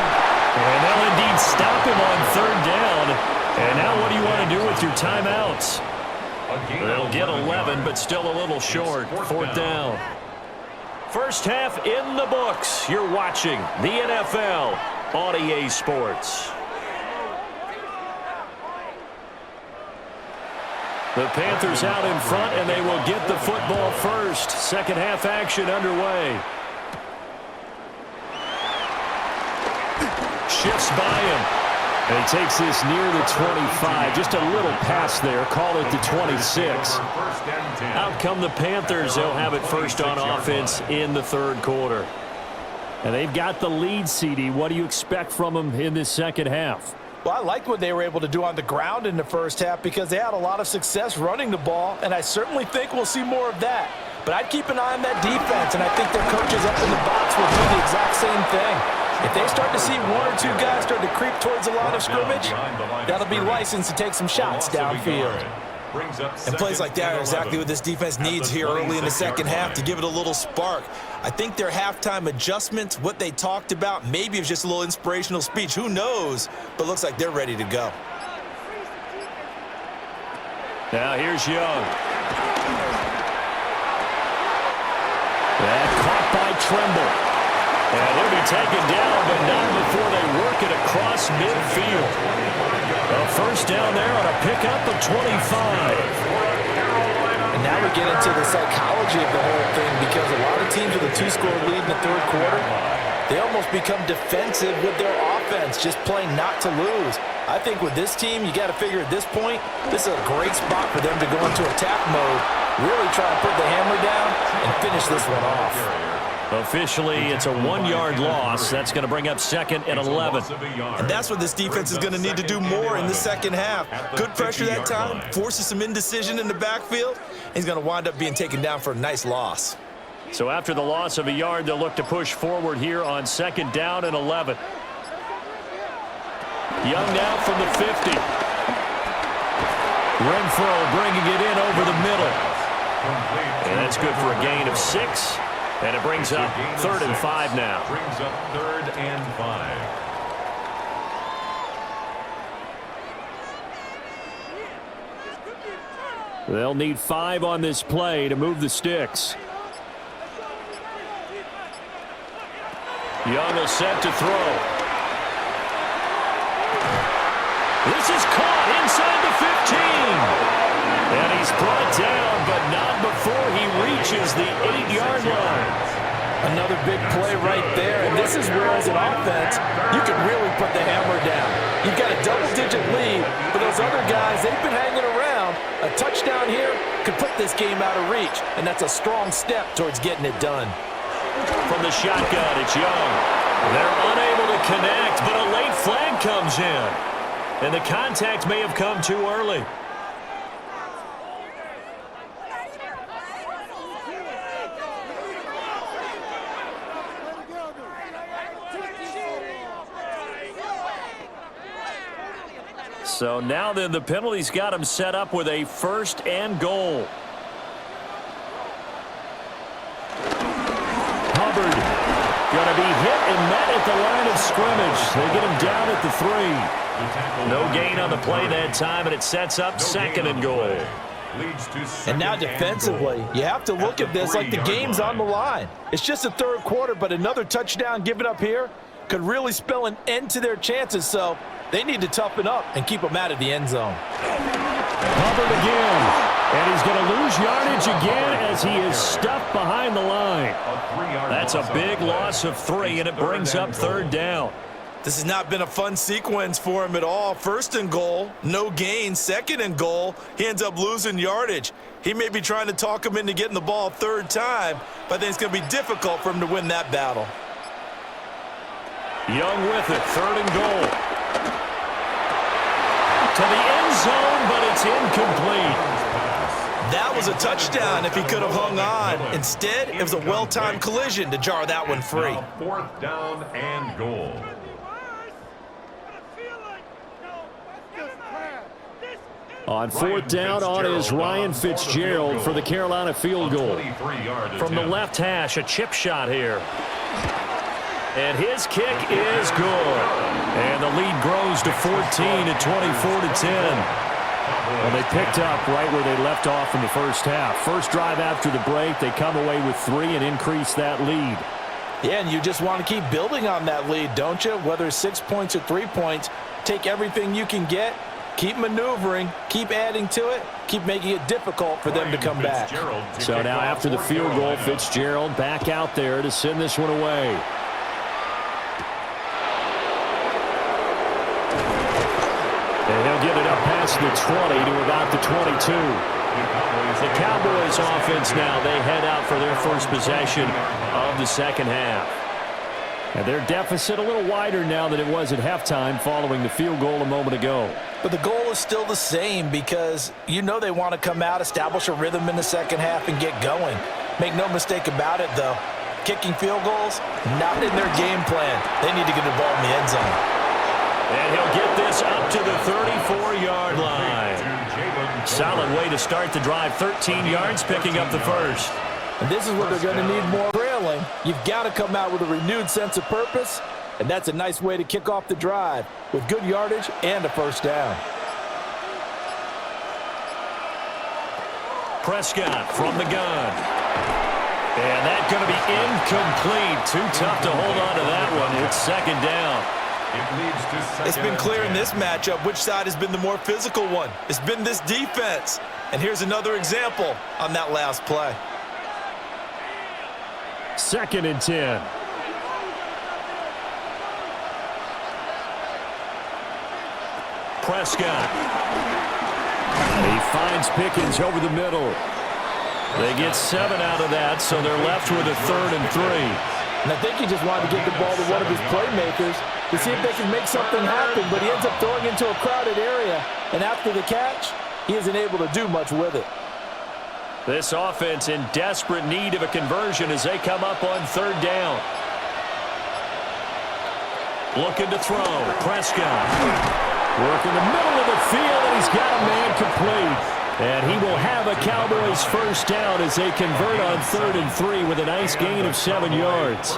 And they'll indeed stop him on 3rd down. And now what do you want to do with your timeouts? They'll get 11, but still a little short. 4th down. First half in the books. You're watching the NFL on EA Sports. The Panthers out in front, and they will get the football first. Second half action underway. Shifts by him. And he takes this near the 25. Just a little pass there. Call it the 26. Out come the Panthers. They'll have it first on offense in the 3rd quarter. And they've got the lead, CD. What do you expect from them in this second half? Well, I liked what they were able to do on the ground in the first half because they had a lot of success running the ball, and I certainly think we'll see more of that. But I'd keep an eye on that defense, and I think their coaches up in the box will do the exact same thing. If they start to see 1 or 2 guys start to creep towards the line of scrimmage, that'll be licensed to take some shots downfield. And plays like that are exactly what this defense needs here early in the second half to give it a little spark. I think their halftime adjustments, what they talked about, maybe it was just a little inspirational speech. Who knows? But looks like they're ready to go. Now here's Young. And caught by Tremble. And he'll be taken down, but not before they work it across midfield. A first down there on a pickup of 25. And now we get into the psychology of the whole thing because a lot of teams with a 2-score lead in the 3rd quarter, they almost become defensive with their offense. defense, just play not to lose. I think with this team, you got to figure at this point, this is a great spot for them to go into attack mode, really try and put the hammer down and finish this one off. Officially, it's a 1-yard loss. That's going to bring up 2nd and 11. And that's what this defense is going to need to do more in the second half. Good pressure that time, forces some indecision in the backfield. He's going to wind up being taken down for a nice loss. So after the loss of a yard, they'll look to push forward here on 2nd down and 11. Young now from the 50. Renfro bringing it in over the middle. And that's good for a gain of 6. And it brings up 3rd and 5 now. Brings up 3rd and 5. They'll need 5 on this play to move the sticks. Young will set to throw. This is caught inside the 15. And he's brought down, but not before he reaches the 8-yard line. Another big play right there, and this is where, as an offense, you can really put the hammer down. You've got a double-digit lead, but those other guys, they've been hanging around. A touchdown here could put this game out of reach, and that's a strong step towards getting it done. From the shotgun, it's Young. They're unable to connect, but a late flag comes in. And the contact may have come too early. So now then, the penalty's got him set up with a 1st and goal. Hubbard going to be hit and met at the line of scrimmage. They get him down at the 3. No gain on the play that time, and it sets up 2nd and goal. And now defensively, you have to look at this like the game's on the line. It's just the 3rd quarter, but another touchdown given up here could really spell an end to their chances, so they need to toughen up and keep them out of the end zone. Hubbard again, and he's going to lose yardage again as he is stuffed behind the line. That's a big loss of 3, and it brings up 3rd down. This has not been a fun sequence for him at all. 1st and goal, no gain. 2nd and goal, he ends up losing yardage. He may be trying to talk him into getting the ball a 3rd time, but I think it's going to be difficult for him to win that battle. Young with it, 3rd and goal. To the end zone, but it's incomplete. That was a touchdown if he could have hung on. Instead, it was a well-timed collision to jar that one free. 4th down and goal. On 4th down on is Ryan Fitzgerald for the Carolina field goal. From the left hash, a chip shot here. And his kick is good. And the lead grows to 14 at 24-10. Well, they picked up right where they left off in the first half. First drive after the break, they come away with 3 and increase that lead. Yeah, and you just want to keep building on that lead, don't you? Whether it's 6 points or 3 points, take everything you can get, keep maneuvering, keep adding to it, keep making it difficult for them to come back. So now after the field goal, Fitzgerald back out there to send this one away. And he'll get it up past the 20 to about the 22. The Cowboys offense now, they head out for their first possession of the second half. And their deficit a little wider now than it was at halftime following the field goal a moment ago. But the goal is still the same because you know they want to come out, establish a rhythm in the second half, and get going. Make no mistake about it, though. Kicking field goals, not in their game plan. They need to get the ball in the end zone. And he'll get this up to the 34-yard line. Solid way to start the drive. 13 yards, picking up the first. And this is what they're going to need more trailing. You've got to come out with a renewed sense of purpose, and that's a nice way to kick off the drive with good yardage and a first down. Prescott from the gun. And that's going to be incomplete. Too tough to hold on to that one. It's second down. It's been clear in this matchup which side has been the more physical one. It's been this defense. And here's another example on that last play. Second and 10. Prescott. He finds Pickens over the middle. They get 7 out of that, so they're left with a 3rd and 3. And I think he just wanted to get the ball to one of his playmakers to see if they can make something happen, but he ends up throwing into a crowded area, and after the catch, he isn't able to do much with it. This offense in desperate need of a conversion as they come up on 3rd down. Looking to throw. Prescott. Working the middle of the field, and he's got a man complete. And he will have a Cowboys first down as they convert on 3rd and 3 with a nice gain of 7 yards.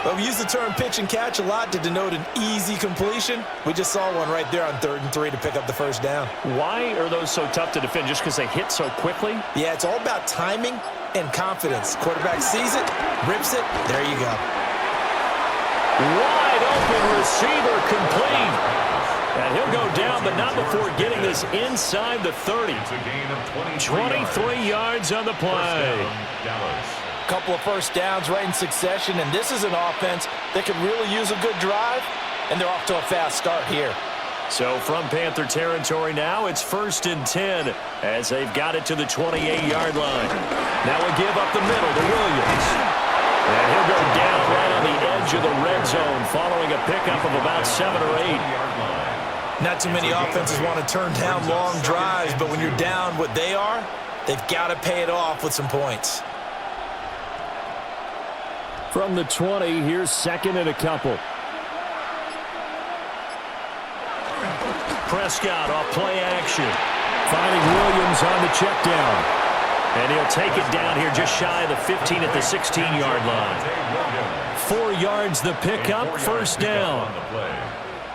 Well, we use the term pitch and catch a lot to denote an easy completion. We just saw one right there on 3rd and 3 to pick up the first down. Why are those so tough to defend? Just because they hit so quickly? Yeah, it's all about timing and confidence. Quarterback sees it, rips it, there you go. Wide open receiver complete. And he'll go down, but not before getting this inside the 30. It's a gain of 23 yards on the play. A couple of first downs right in succession, and this is an offense that could really use a good drive, and they're off to a fast start here. So from Panther territory now, it's 1st and 10 as they've got it to the 28-yard line. Now we'll give up the middle to Williams. And he'll go down right on the edge of the red zone following a pickup of about 7 or 8. Not too many offenses want to turn down long drives, but when you're down what they are, they've got to pay it off with some points. From the 20, here's 2nd and a couple. Prescott off play action. Finding Williams on the check down. And he'll take it down here just shy of the 15 at the 16-yard line. 4 yards the pickup, first down.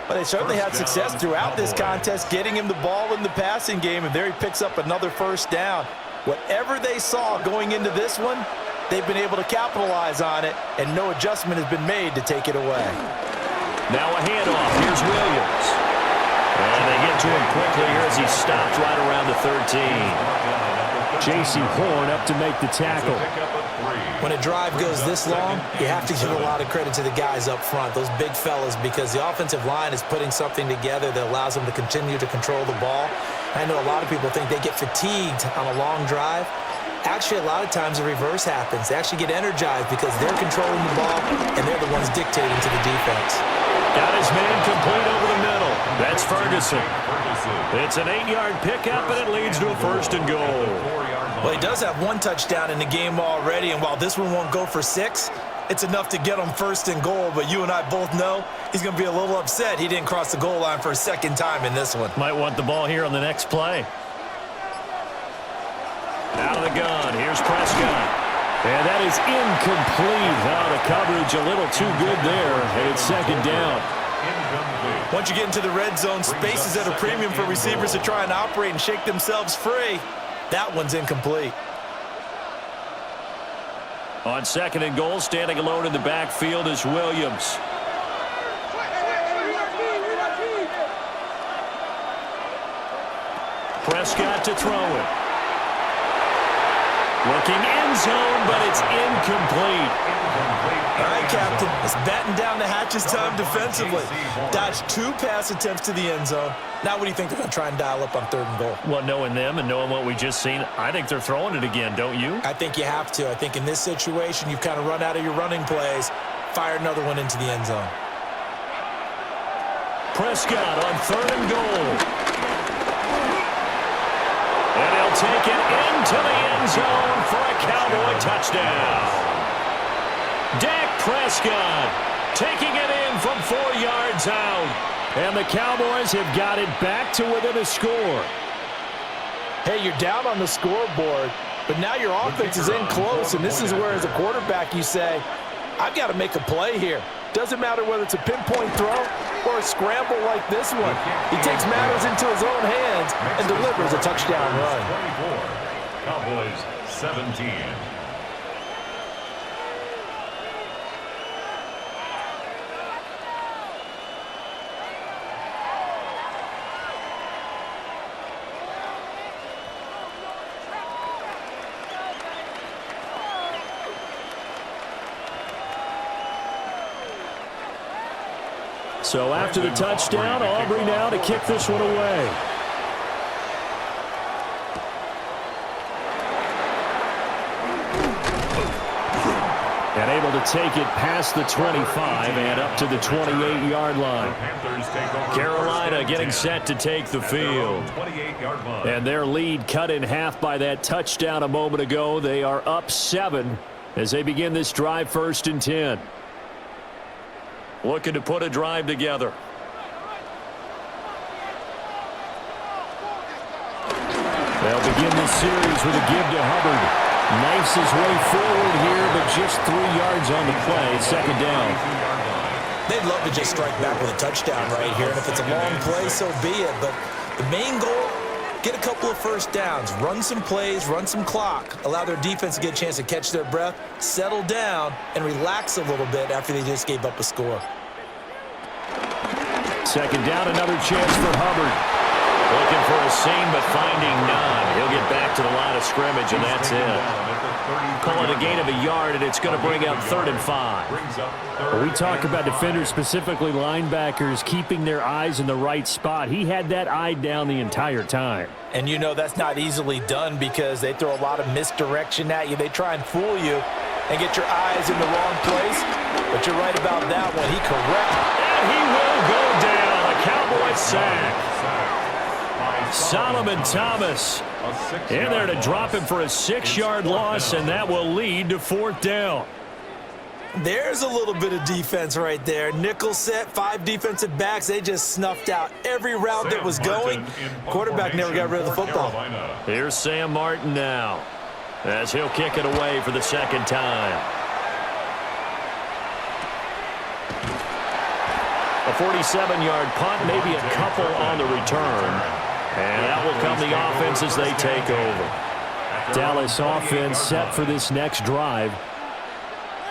Well, they certainly had success throughout this contest, getting him the ball in the passing game, and there he picks up another first down. Whatever they saw going into this one, they've been able to capitalize on it, and no adjustment has been made to take it away. Now a handoff. Here's Williams. And they get to him quickly here as he stopped right around the 13. J.C. Horn up to make the tackle. When a drive goes this long, you have to give a lot of credit to the guys up front, those big fellas, because the offensive line is putting something together that allows them to continue to control the ball. I know a lot of people think they get fatigued on a long drive. Actually, a lot of times the reverse happens. They actually get energized because they're controlling the ball, and they're the ones dictating to the defense. Got his man complete over the middle. That's Ferguson. It's an 8-yard pickup, and it leads to a 1st and goal. Well, he does have 1 touchdown in the game already, and while this one won't go for 6, it's enough to get him 1st and goal. But you and I both know he's going to be a little upset he didn't cross the goal line for a 2nd time in this one. Might want the ball here on the next play. Out of the gun, here's Prescott. And that is incomplete. The coverage a little too good there, and it's 2nd down. Once you get into the red zone, space is at a premium for receivers to try and operate and shake themselves free. That one's incomplete. On 2nd and goal, standing alone in the backfield is Williams. Prescott to throw it. Looking end zone, but it's incomplete. All right, Captain. It's batten down the hatches time defensively. Dodged 2 pass attempts to the end zone. Now what do you think they're going to try and dial up on 3rd and goal? Well, knowing them and knowing what we just seen, I think they're throwing it again, don't you? I think you have to. I think in this situation, you've kind of run out of your running plays. Fire another one into the end zone. Prescott on 3rd and goal. And he'll take it into the end zone for a Cowboy touchdown. Dak Prescott taking it in from 4 yards out. And the Cowboys have got it back to within a score. Hey, you're down on the scoreboard, but now your offense is in close, and this is where, as a quarterback, you say, I've got to make a play here. Doesn't matter whether it's a pinpoint throw or a scramble like this one. He takes matters into his own hands and delivers a touchdown run. 24, Cowboys 17. So after the touchdown, Aubrey now to kick this one away. And able to take it past the 25 and up to the 28-yard line. Carolina getting set to take the field. And their lead cut in half by that touchdown a moment ago. They are up 7 as they begin this drive, 1st and 10. Looking to put a drive together. They'll begin this series with a give to Hubbard. Knifes his way forward here, but just 3 yards on the play. 2nd down. They'd love to just strike back with a touchdown right here, and if it's a long play, so be it. But the main goal, get a couple of first downs, run some plays, run some clock, allow their defense to get a chance to catch their breath, settle down, and relax a little bit after they just gave up a score. 2nd down, another chance for Hubbard. Looking for a seam, but finding none. He'll get back to the line of scrimmage, and that's it. Call it a gain of a yard, and it's going to bring up 3rd and 5. When we talk about defenders, specifically linebackers, keeping their eyes in the right spot. He had that eye down the entire time. And you know that's not easily done because they throw a lot of misdirection at you. They try and fool you and get your eyes in the wrong place. But you're right about that one. He corrects. And he will go down. A Cowboys sack. Solomon Thomas in there to drop him for a 6-yard loss, and that will lead to 4th down. There's a little bit of defense right there. Nickel set, 5 defensive backs. They just snuffed out every route that was going. Quarterback never got rid of the football. Here's Sam Martin now as he'll kick it away for the 2nd time. A 47-yard punt, maybe a couple on the return. And that will come the offense as they take over. Dallas offense set for this next drive.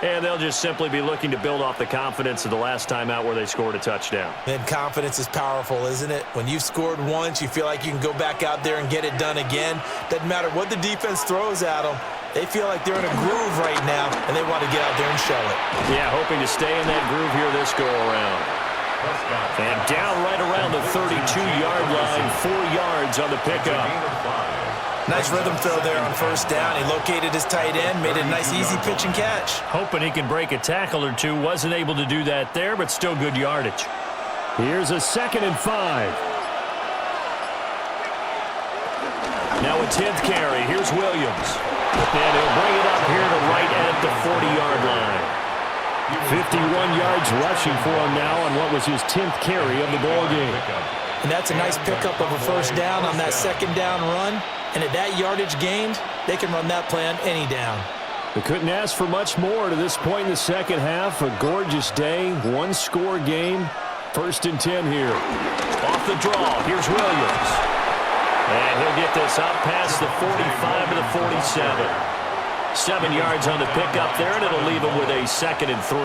And they'll just simply be looking to build off the confidence of the last time out where they scored a touchdown. And confidence is powerful, isn't it? When you've scored once, you feel like you can go back out there and get it done again. Doesn't matter what the defense throws at them. They feel like they're in a groove right now, and they want to get out there and show it. Yeah, hoping to stay in that groove here this go-around. And down right around the 32-yard line, 4 yards on the pickup. Nice rhythm throw there on 1st down. He located his tight end, made it a nice easy pitch and catch. Hoping he can break a tackle or two. Wasn't able to do that there, but still good yardage. Here's a 2nd and 5. Now a 10th carry. Here's Williams. And he'll bring it up here to right at the 40-yard line. 51 yards rushing for him now on what was his 10th carry of the ball game. And that's a nice pickup of a 1st down on that 2nd down run. And at that yardage gained, they can run that play on any down. They couldn't ask for much more to this point in the 2nd half. A gorgeous day, 1-score game. 1st and 10 here. Off the draw, here's Williams. And he'll get this up past the 45 to the 47. 7 yards on the pickup there, and it'll leave him with a 2nd and 3.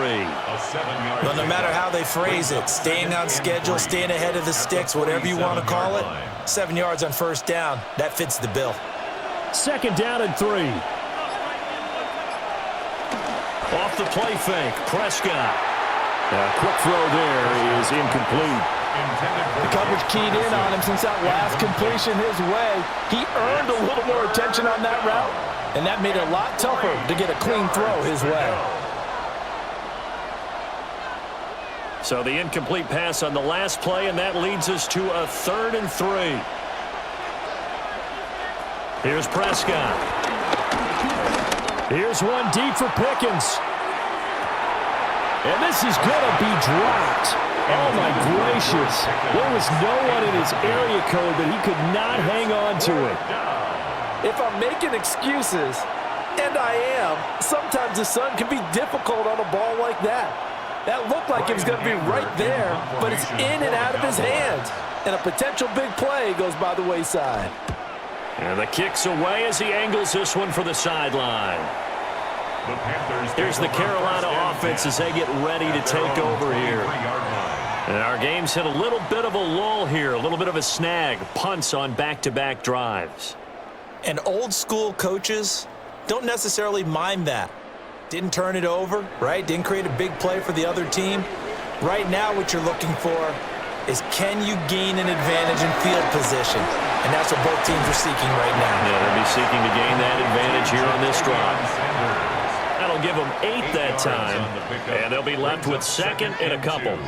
Well, no matter how they phrase it, staying on schedule, staying ahead of the sticks, whatever you want to call it, 7 yards on 1st down, that fits the bill. 2nd down and 3. Off the play fake, Prescott. A quick throw there is incomplete. The coverage keyed in on him since that last completion his way. He earned a little more attention on that route, and that made it a lot tougher to get a clean throw his way. So the incomplete pass on the last play, and that leads us to a 3rd and 3. Here's Prescott. Here's one deep for Pickens. And this is going to be dropped. Oh, my gracious. There was no one in his area code that he could not hang on to it. If I'm making excuses, and I am, sometimes the sun can be difficult on a ball like that. That looked like it was going to be right there, but it's in and out of his hands. And a potential big play goes by the wayside. And the kick's away as he angles this one for the sideline. Here's the Carolina offense as they get ready to take over here. And our game's hit a little bit of a lull here, a little bit of a snag. Punts on back-to-back drives. And old school coaches don't necessarily mind that. Didn't turn it over, right? Didn't create a big play for the other team. Right now what you're looking for is can you gain an advantage in field position? And that's what both teams are seeking right now. Yeah, they'll be seeking to gain that advantage here on this drive. That'll give them 8 that time, and they'll be left with second and a couple.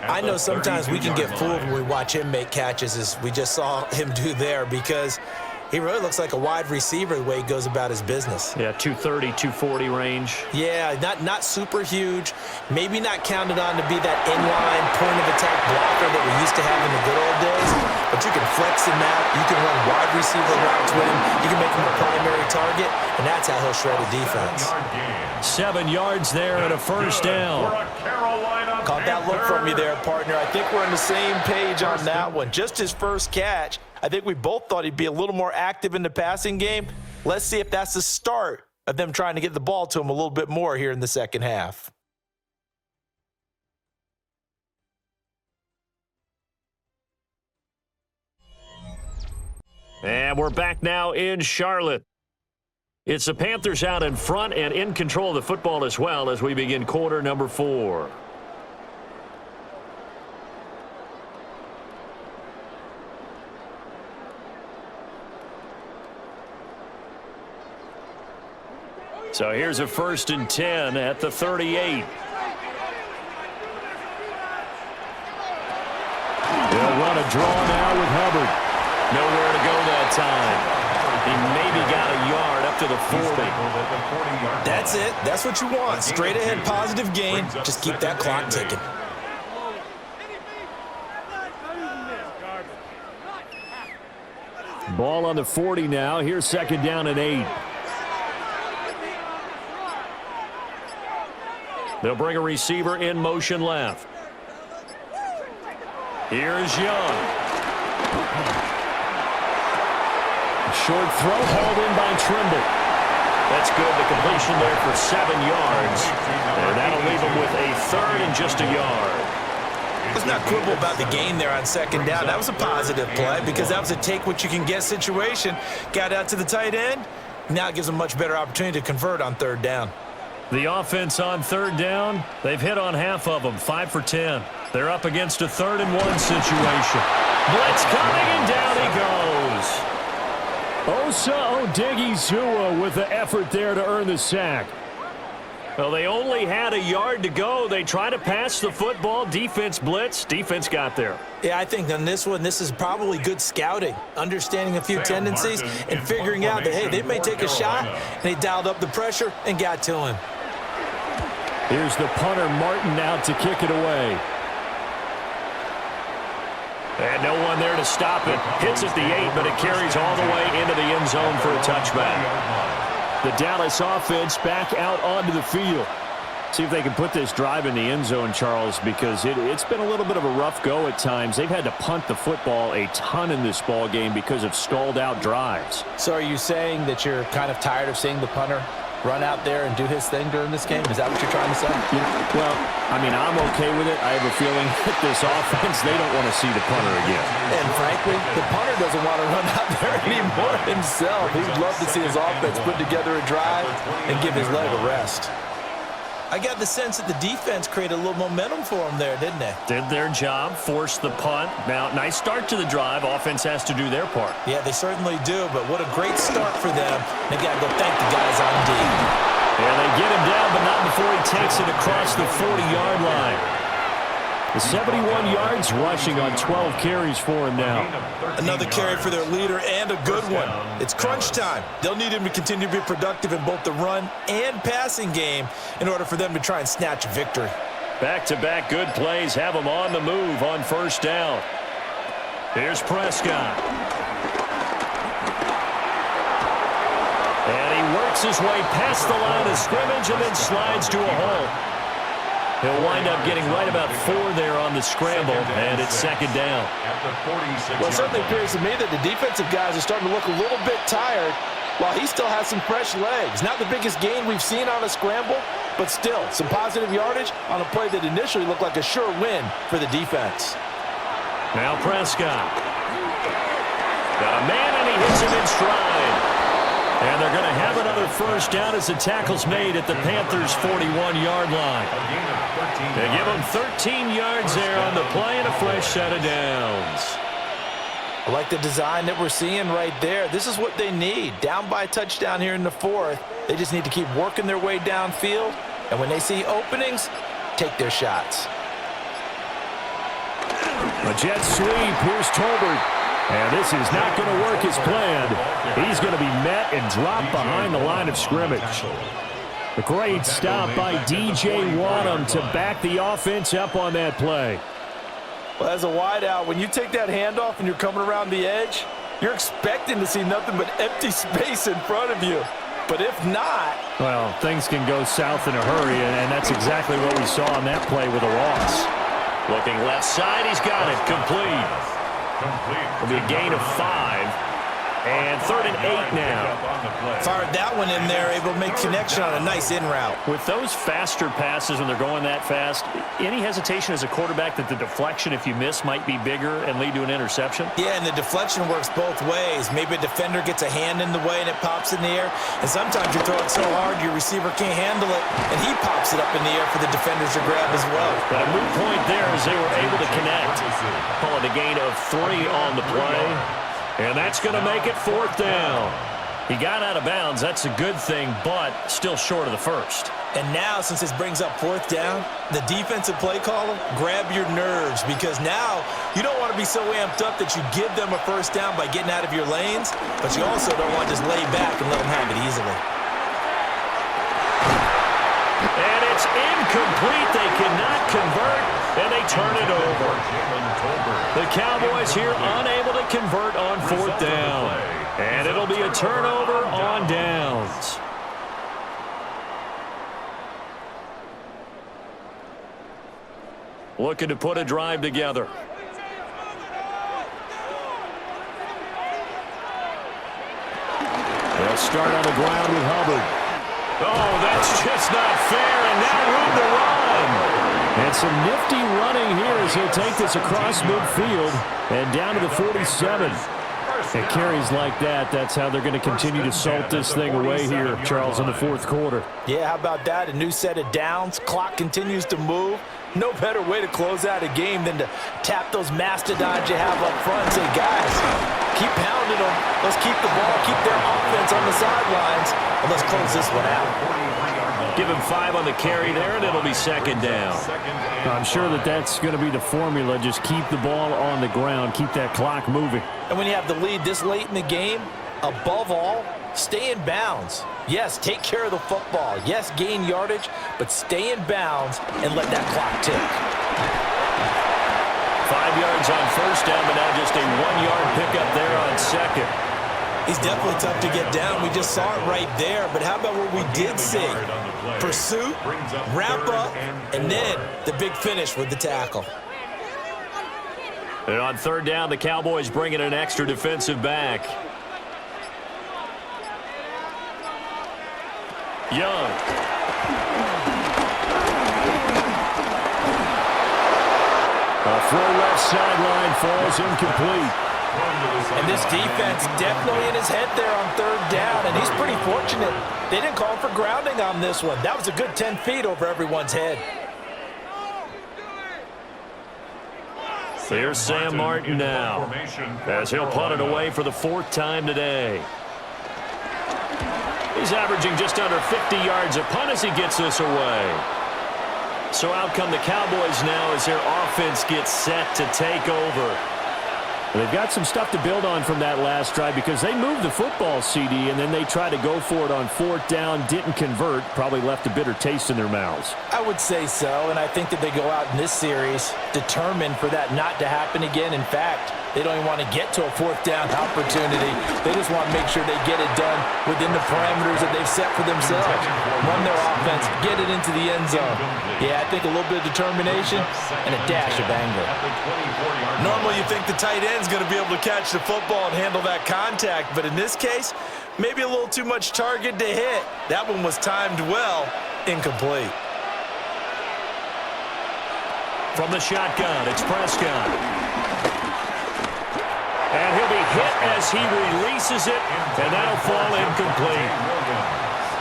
I know sometimes we can get fooled when we watch him make catches, as we just saw him do there, because he really looks like a wide receiver the way he goes about his business. Yeah, 230, 240 range. Yeah, not super huge. Maybe not counted on to be that inline point-of-attack blocker that we used to have in the good old days. But you can flex in that. You can run wide receiver routes with him. You can make him a primary target, and that's how he'll shred a defense. 7 yards there and a first down. Caught that look from you there, partner. I think we're on the same page on that one. Just his first catch. I think we both thought he'd be a little more active in the passing game. Let's see if that's the start of them trying to get the ball to him a little bit more here in the second half. And we're back now in Charlotte. It's the Panthers out in front and in control of the football as well as we begin quarter number 4. So here's a 1st and 10 at the 38. They'll run a draw now with Hubbard. Nowhere to go that time. He maybe got a yard up to the 40. That's it. That's what you want. Straight ahead positive gain. Just keep that clock ticking. Ball on the 40 now. Here's 2nd down and 8. They'll bring a receiver in motion left. Here's Young. Short throw hauled in by Trimble. That's good. The completion there for 7 yards. And that'll leave them with a 3rd and just a yard. Let's not quibble about the gain there on 2nd down. That was a positive play because that was a take-what-you-can-get situation. Got out to the tight end. Now it gives them a much better opportunity to convert on 3rd down. The offense on 3rd down, they've hit on half of them, 5 for 10. They're up against a 3rd and 1 situation. Blitz coming, and down he goes. Osa Odighizuwa with the effort there to earn the sack. Well, they only had a yard to go. They try to pass the football. Defense blitz. Defense got there. Yeah, I think on this one, this is probably good scouting, understanding a few tendencies and figuring out that, hey, they may take a shot, and they dialed up the pressure and got to him. Here's the punter, Martin, out to kick it away. And no one there to stop it. Hits at the 8, but it carries all the way into the end zone for a touchback. The Dallas offense back out onto the field. See if they can put this drive in the end zone, Charles, because it's been a little bit of a rough go at times. They've had to punt the football a ton in this ball game because of stalled-out drives. So are you saying that you're kind of tired of seeing the punter run out there and do his thing during this game? Is that what you're trying to say? Well, I mean, I'm okay with it. I have a feeling that this offense, they don't want to see the punter again. And frankly, the punter doesn't want to run out there anymore himself. He'd love to see his offense put together a drive and give his leg a rest. I got the sense that the defense created a little momentum for them there, didn't they? Did their job, forced the punt. Now, nice start to the drive. Offense has to do their part. Yeah, they certainly do, but what a great start for them. They got to go thank the guys on D. Yeah, they get him down, but not before he takes it across the 40-yard line. The 71 yards rushing on 12 carries for him now. Another carry for their leader and a good one. It's crunch time. They'll need him to continue to be productive in both the run and passing game in order for them to try and snatch a victory. Back-to-back good plays have him on the move on 1st down. Here's Prescott. And he works his way past the line of scrimmage and then slides to a hole. He'll wind up getting right about 4 there on the scramble, and it's 2nd down. Well, it certainly appears to me that the defensive guys are starting to look a little bit tired while he still has some fresh legs. Not the biggest gain we've seen on a scramble, but still some positive yardage on a play that initially looked like a sure win for the defense. Now Prescott. Got a man, and he hits him in stride. And they're going to have another first down as the tackle's made at the Panthers' 41-yard line. They give them 13 yards there on the play and a fresh set of downs. I like the design that we're seeing right there. This is what they need. Down by a touchdown here in the fourth. They just need to keep working their way downfield. And when they see openings, take their shots. A jet sweep. Here's Tolbert. And this is not going to work as planned. He's going to be met and dropped behind the line of scrimmage. A great stop by D.J. Wadham to back the offense up on that play. Well, as a wideout, when you take that handoff and you're coming around the edge, you're expecting to see nothing but empty space in front of you. But if not... Well, things can go south in a hurry, and that's exactly what we saw on that play with a loss. Looking left side, he's got it. Complete. It'll be a gain of 5. And 3rd and 8 now. Fired that one in there, able to make connection on a nice in route. With those faster passes when they're going that fast, any hesitation as a quarterback that the deflection, if you miss, might be bigger and lead to an interception? Yeah, and the deflection works both ways. Maybe a defender gets a hand in the way and it pops in the air. And sometimes you throw it so hard your receiver can't handle it, and he pops it up in the air for the defenders to grab as well. But a moot point there as they were able to connect. Call it a gain of 3 on the play. And that's going to make it 4th down. He got out of bounds. That's a good thing, but still short of the first. And now, since this brings up 4th down, the defensive play caller, grab your nerves, because now you don't want to be so amped up that you give them a first down by getting out of your lanes, but you also don't want to just lay back and let them have it easily. And it's incomplete. They cannot convert, and they turn it over. The Cowboys here unable to convert on 4th down. And it'll be a turnover on downs. Looking to put a drive together. They'll start on the ground with Hubbard. Oh, that's just not fair, and now room to run. And some nifty running here as he'll take this across midfield and down to the 47. It carries like that. That's how they're going to continue to salt this thing away here, Charles, in the 4th quarter. Yeah, how about that? A new set of downs. Clock continues to move. No better way to close out a game than to tap those mastodons you have up front and say, guys, keep pounding them. Let's keep the ball, keep their offense on the sidelines, and let's close this one out. Give him 5 on the carry there, and it'll be 2nd down. I'm sure that's going to be the formula. Just keep the ball on the ground, keep that clock moving. And when you have the lead this late in the game, above all, stay in bounds. Yes, take care of the football. Yes, gain yardage, but stay in bounds and let that clock tick. 5 yards on 1st down, but now just a 1-yard pickup there on 2nd. He's definitely tough to get down. We just saw it right there. But how about what we did see? Pursuit, wrap up, and then the big finish with the tackle. And on 3rd down, the Cowboys bring in an extra defensive back. Young. A throw left sideline falls incomplete. And this defense definitely in his head there on 3rd down, and he's pretty fortunate. They didn't call for grounding on this one. That was a good 10 feet over everyone's head. Here's Sam Martin now, as he'll punt it away for the 4th time today. He's averaging just under 50 yards a punt as he gets this away. So out come the Cowboys now as their offense gets set to take over. They've got some stuff to build on from that last drive because they moved the football, CD, and then they tried to go for it on 4th down, didn't convert, probably left a bitter taste in their mouths. I would say so, and I think that they go out in this series determined for that not to happen again. In fact, they don't even want to get to a 4th down opportunity. They just want to make sure they get it done within the parameters that they've set for themselves. Run their offense, get it into the end zone. Yeah, I think a little bit of determination and a dash of anger. Normally you think the tight end's going to be able to catch the football and handle that contact, but in this case, maybe a little too much target to hit. That one was timed well, incomplete. From the shotgun, it's Prescott. And he'll be hit as he releases it, and that'll fall incomplete.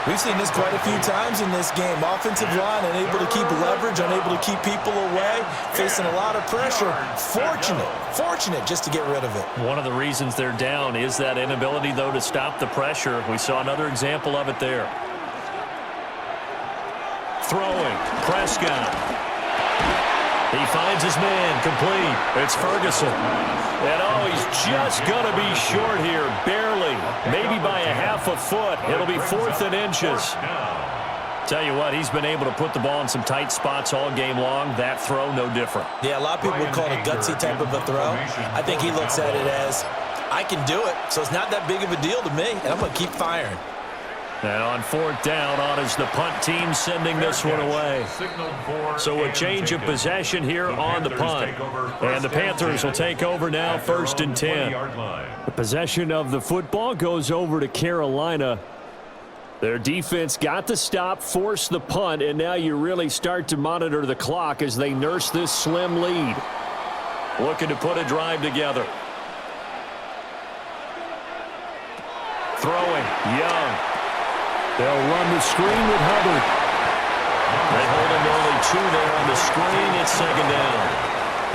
We've seen this quite a few times in this game. Offensive line unable to keep leverage, unable to keep people away, facing a lot of pressure. Fortunate just to get rid of it. One of the reasons they're down is that inability, though, to stop the pressure. We saw another example of it there. Throwing, Prescott. He finds his man, complete. It's Ferguson. And he's just going to be short here, barely. Maybe by a half a foot. It'll be 4th and inches. Tell you what, he's been able to put the ball in some tight spots all game long. That throw, no different. Yeah, a lot of people would call it a gutsy type of a throw. I think he looks at it as, I can do it, so it's not that big of a deal to me, and I'm going to keep firing. And on 4th down, on is the punt team sending this one away. So a change of possession here on the punt. And the Panthers will take over now, 1st and 10. The possession of the football goes over to Carolina. Their defense got the stop, forced the punt, and now you really start to monitor the clock as they nurse this slim lead. Looking to put a drive together. Throwing, Young. They'll run the screen with Hubbard. They hold him to only 2 there on the screen. It's 2nd down.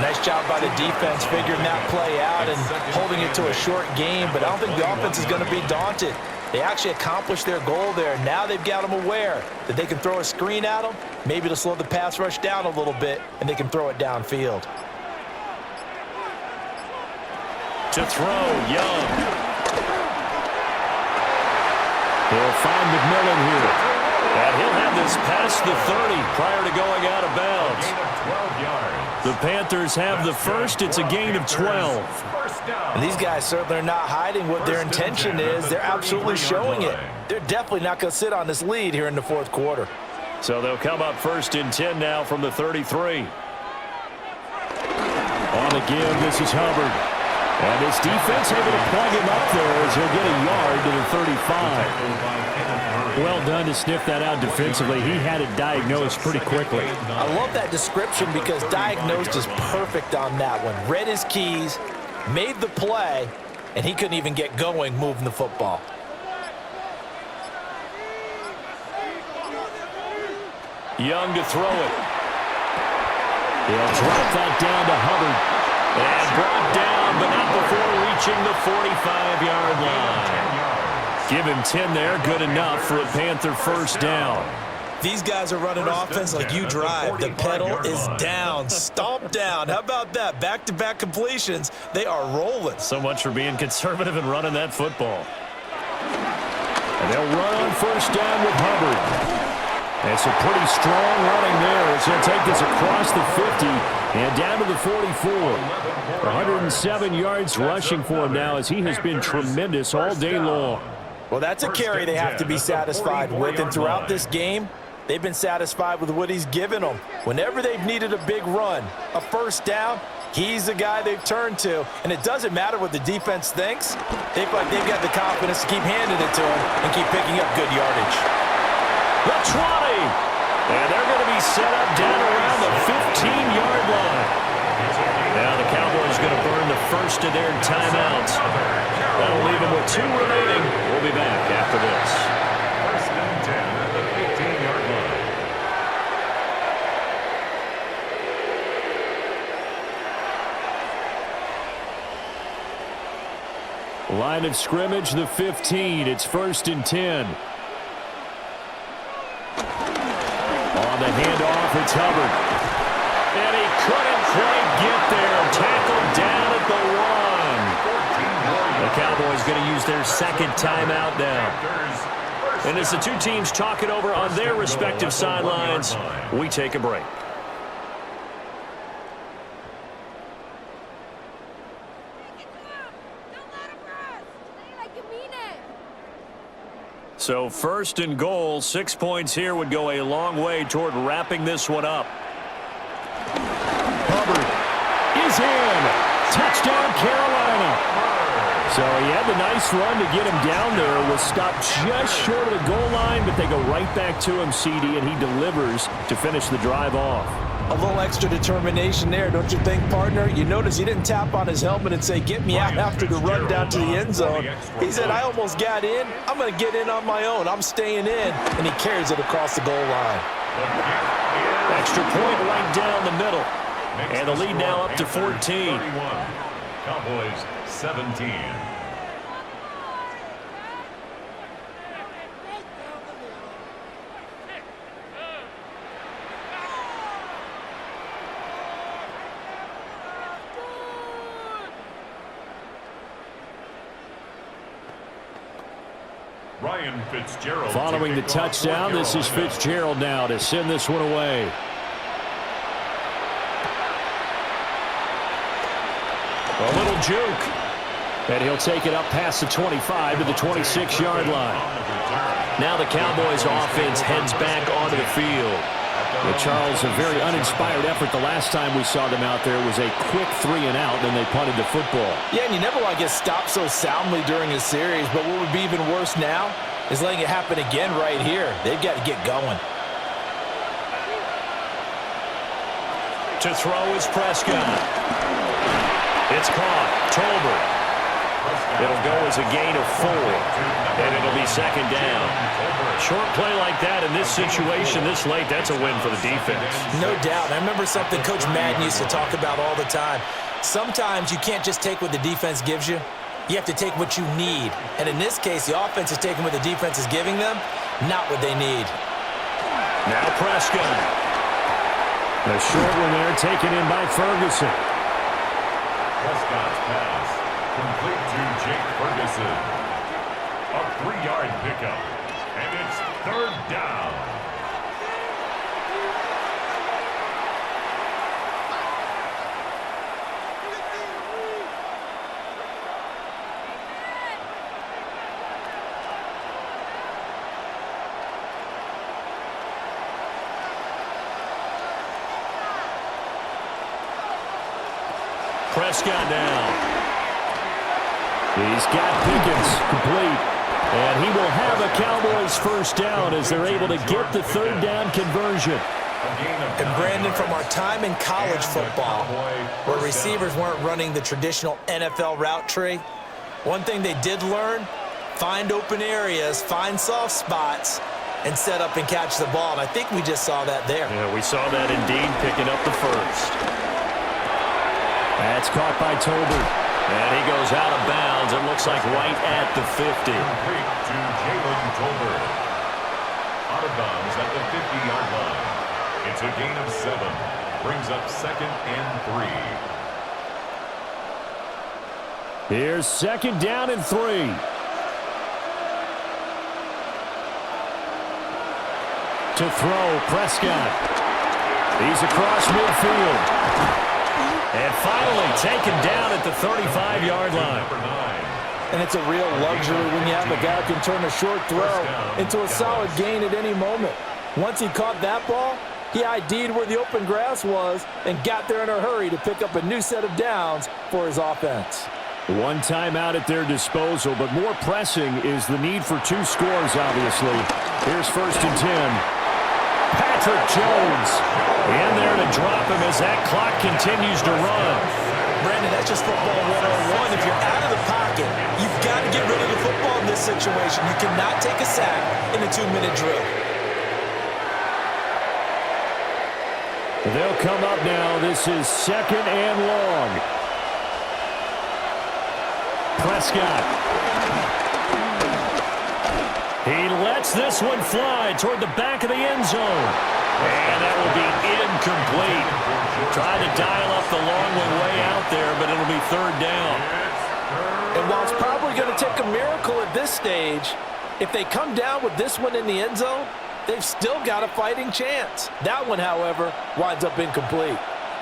Nice job by the defense figuring that play out and holding it to a short game, but I don't think the offense is going to be daunted. They actually accomplished their goal there. Now they've got them aware that they can throw a screen at them, maybe to slow the pass rush down a little bit, and they can throw it downfield. To throw, Young. He'll find McMillan here. And he'll have this past the 30 prior to going out of bounds. The Panthers have the first. It's a gain of 12. And these guys certainly are not hiding what their intention is. They're absolutely showing it. They're definitely not going to sit on this lead here in the 4th quarter. So they'll come up 1st and 10 now from the 33. On the give, this is Hubbard. And his defense able to plug him up there as he'll get a yard to the 35. Well done to sniff that out defensively. He had it diagnosed pretty quickly. I love that description because diagnosed is perfect on that one. Read his keys, made the play, and he couldn't even get going moving the football. Young to throw it. He'll drop that down to Hubbard. And brought down, but not before reaching the 45-yard line. Give him 10 there, good enough for a Panther 1st down. These guys are running offense like you drive. The pedal is down, stomp down. How about that? Back-to-back completions. They are rolling. So much for being conservative and running that football. And they'll run on 1st down with Hubbard. It's a pretty strong running there as he'll take this across the 50 and down to the 44. 107 yards rushing for him now as he has been tremendous all day long. Well, that's a carry they have to be satisfied with, and throughout this game, they've been satisfied with what he's given them. Whenever they've needed a big run, a 1st down, he's the guy they've turned to, and it doesn't matter what the defense thinks. They feel like they've got the confidence to keep handing it to him and keep picking up good yardage. The 20, and they're going to be set up down around the 15-yard line. Now the Cowboys going to burn the first of their timeouts. That'll leave them with 2 remaining. We'll be back after this. 1st and 10 at the 15-yard line. Line of scrimmage, the 15. It's 1st and 10. On the handoff, it's Hubbard. And he couldn't quite get there. Tackled down at the 1. The Cowboys going to use their 2nd timeout now. And as the 2 teams talk it over on their respective sidelines, we take a break. So 1st and goal, 6 points here would go a long way toward wrapping this one up. Hubbard is in. Touchdown, Carolina. So he had the nice run to get him down there. Was stopped just short of the goal line, but that, they go right back to him, CD, and he delivers to finish the drive off. A little extra determination there, don't you think, partner? You notice he didn't tap on his helmet and say, get me out after the run down to the end zone. He said, I almost got in. I'm going to get in on my own. I'm staying in. And he carries it across the goal line. Extra point right down the middle. And the lead now up to 14. Cowboys 17. Ryan Fitzgerald. Following the touchdown, this is Fitzgerald now to send this one away. A little juke. And he'll take it up past the 25 to the 26-yard line. Now the Cowboys offense heads back onto the field. But Charles, a very uninspired effort the last time we saw them out there was a quick 3-and-out, then they punted the football. Yeah, and you never want to get stopped so soundly during a series, but what would be even worse now is letting it happen again right here. They've got to get going. To throw is Prescott. It's caught. Tolbert. It'll go as a gain of 4, and it'll be second down. Short play like that in this situation this late, that's a win for the defense. No doubt. I remember something Coach Madden used to talk about all the time. Sometimes you can't just take what the defense gives you. You have to take what you need. And in this case, the offense is taking what the defense is giving them, not what they need. Now Prescott. A short one there taken in by Ferguson. Prescott's pass complete to Jake Ferguson. A 3-yard pickup. And it's third down. Prescott now. He's got Pickens complete. And he will have a Cowboys first down as they're able to get the third down conversion. And Brandon, from our time in college football, where receivers weren't running the traditional NFL route tree, one thing they did learn, find open areas, find soft spots, and set up and catch the ball. And I think we just saw that there. Yeah, we saw that indeed, picking up the first. That's caught by Tolbert. And he goes out of bounds. It looks like right at the 50. Complete to Jalen Tolbert. Out of bounds at the 50-yard line. It's a gain of 7. Brings up second and 3. Here's second down and 3. To throw, Prescott. He's across midfield. And finally taken down at the 35-yard line. And it's a real luxury when you have a guy who can turn a short throw into a solid gain at any moment. Once he caught that ball, he ID'd where the open grass was and got there in a hurry to pick up a new set of downs for his offense. One timeout at their disposal, but more pressing is the need for 2 scores, obviously. Here's first and 10. Patrick Jones in there to drop him as that clock continues to run. Brandon, that's just football 101. If you're out of the pocket, you've got to get rid of the football in this situation. You cannot take a sack in a 2-minute drill. They'll come up now. This is second and long. Prescott. He lets this one fly toward the back of the end zone. And that will be incomplete. Trying to dial up the long one way out there, but it'll be third down. And while it's probably going to take a miracle at this stage, if they come down with this one in the end zone, they've still got a fighting chance. That one, however, winds up incomplete.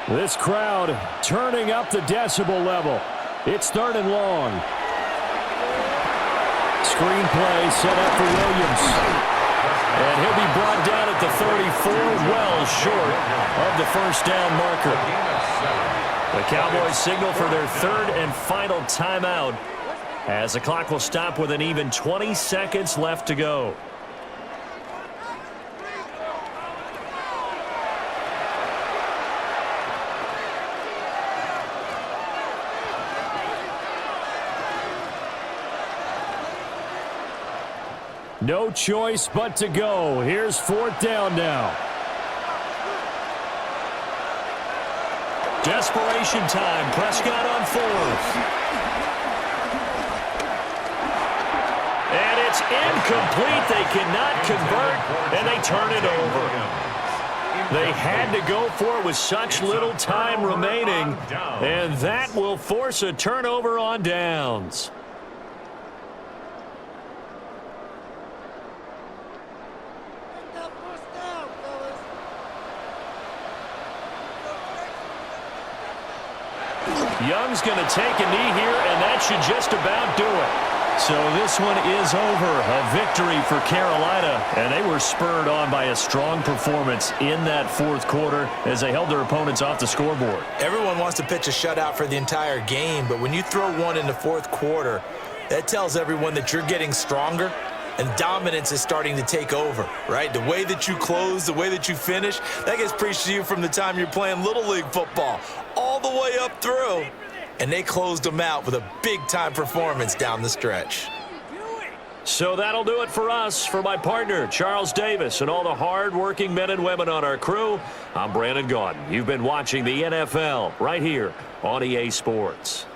This crowd turning up the decibel level. It's third and long. Screenplay set up for Williams. And he'll be brought down at the 34, well short of the first down marker. The Cowboys signal for their third and final timeout as the clock will stop with an even 20 seconds left to go. No choice but to go. Here's 4th down now. Desperation time. Prescott on 4th. And it's incomplete. They cannot convert, and they turn it over. They had to go for it with such little time remaining, and that will force a turnover on downs. Young's going to take a knee here, and that should just about do it. So this one is over. A victory for Carolina, and they were spurred on by a strong performance in that 4th quarter as they held their opponents off the scoreboard. Everyone wants to pitch a shutout for the entire game, but when you throw one in the 4th quarter, that tells everyone that you're getting stronger and dominance is starting to take over, right? The way that you close, the way that you finish, that gets preached to you from the time you're playing Little League football all the way up through. And they closed them out with a big-time performance down the stretch. So that'll do it for us. For my partner, Charles Davis, and all the hard-working men and women on our crew, I'm Brandon Gaudin. You've been watching the NFL right here on EA Sports.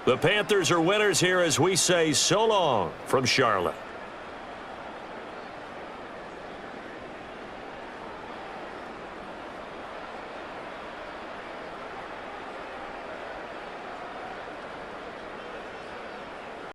The Panthers are winners here as we say so long from Charlotte.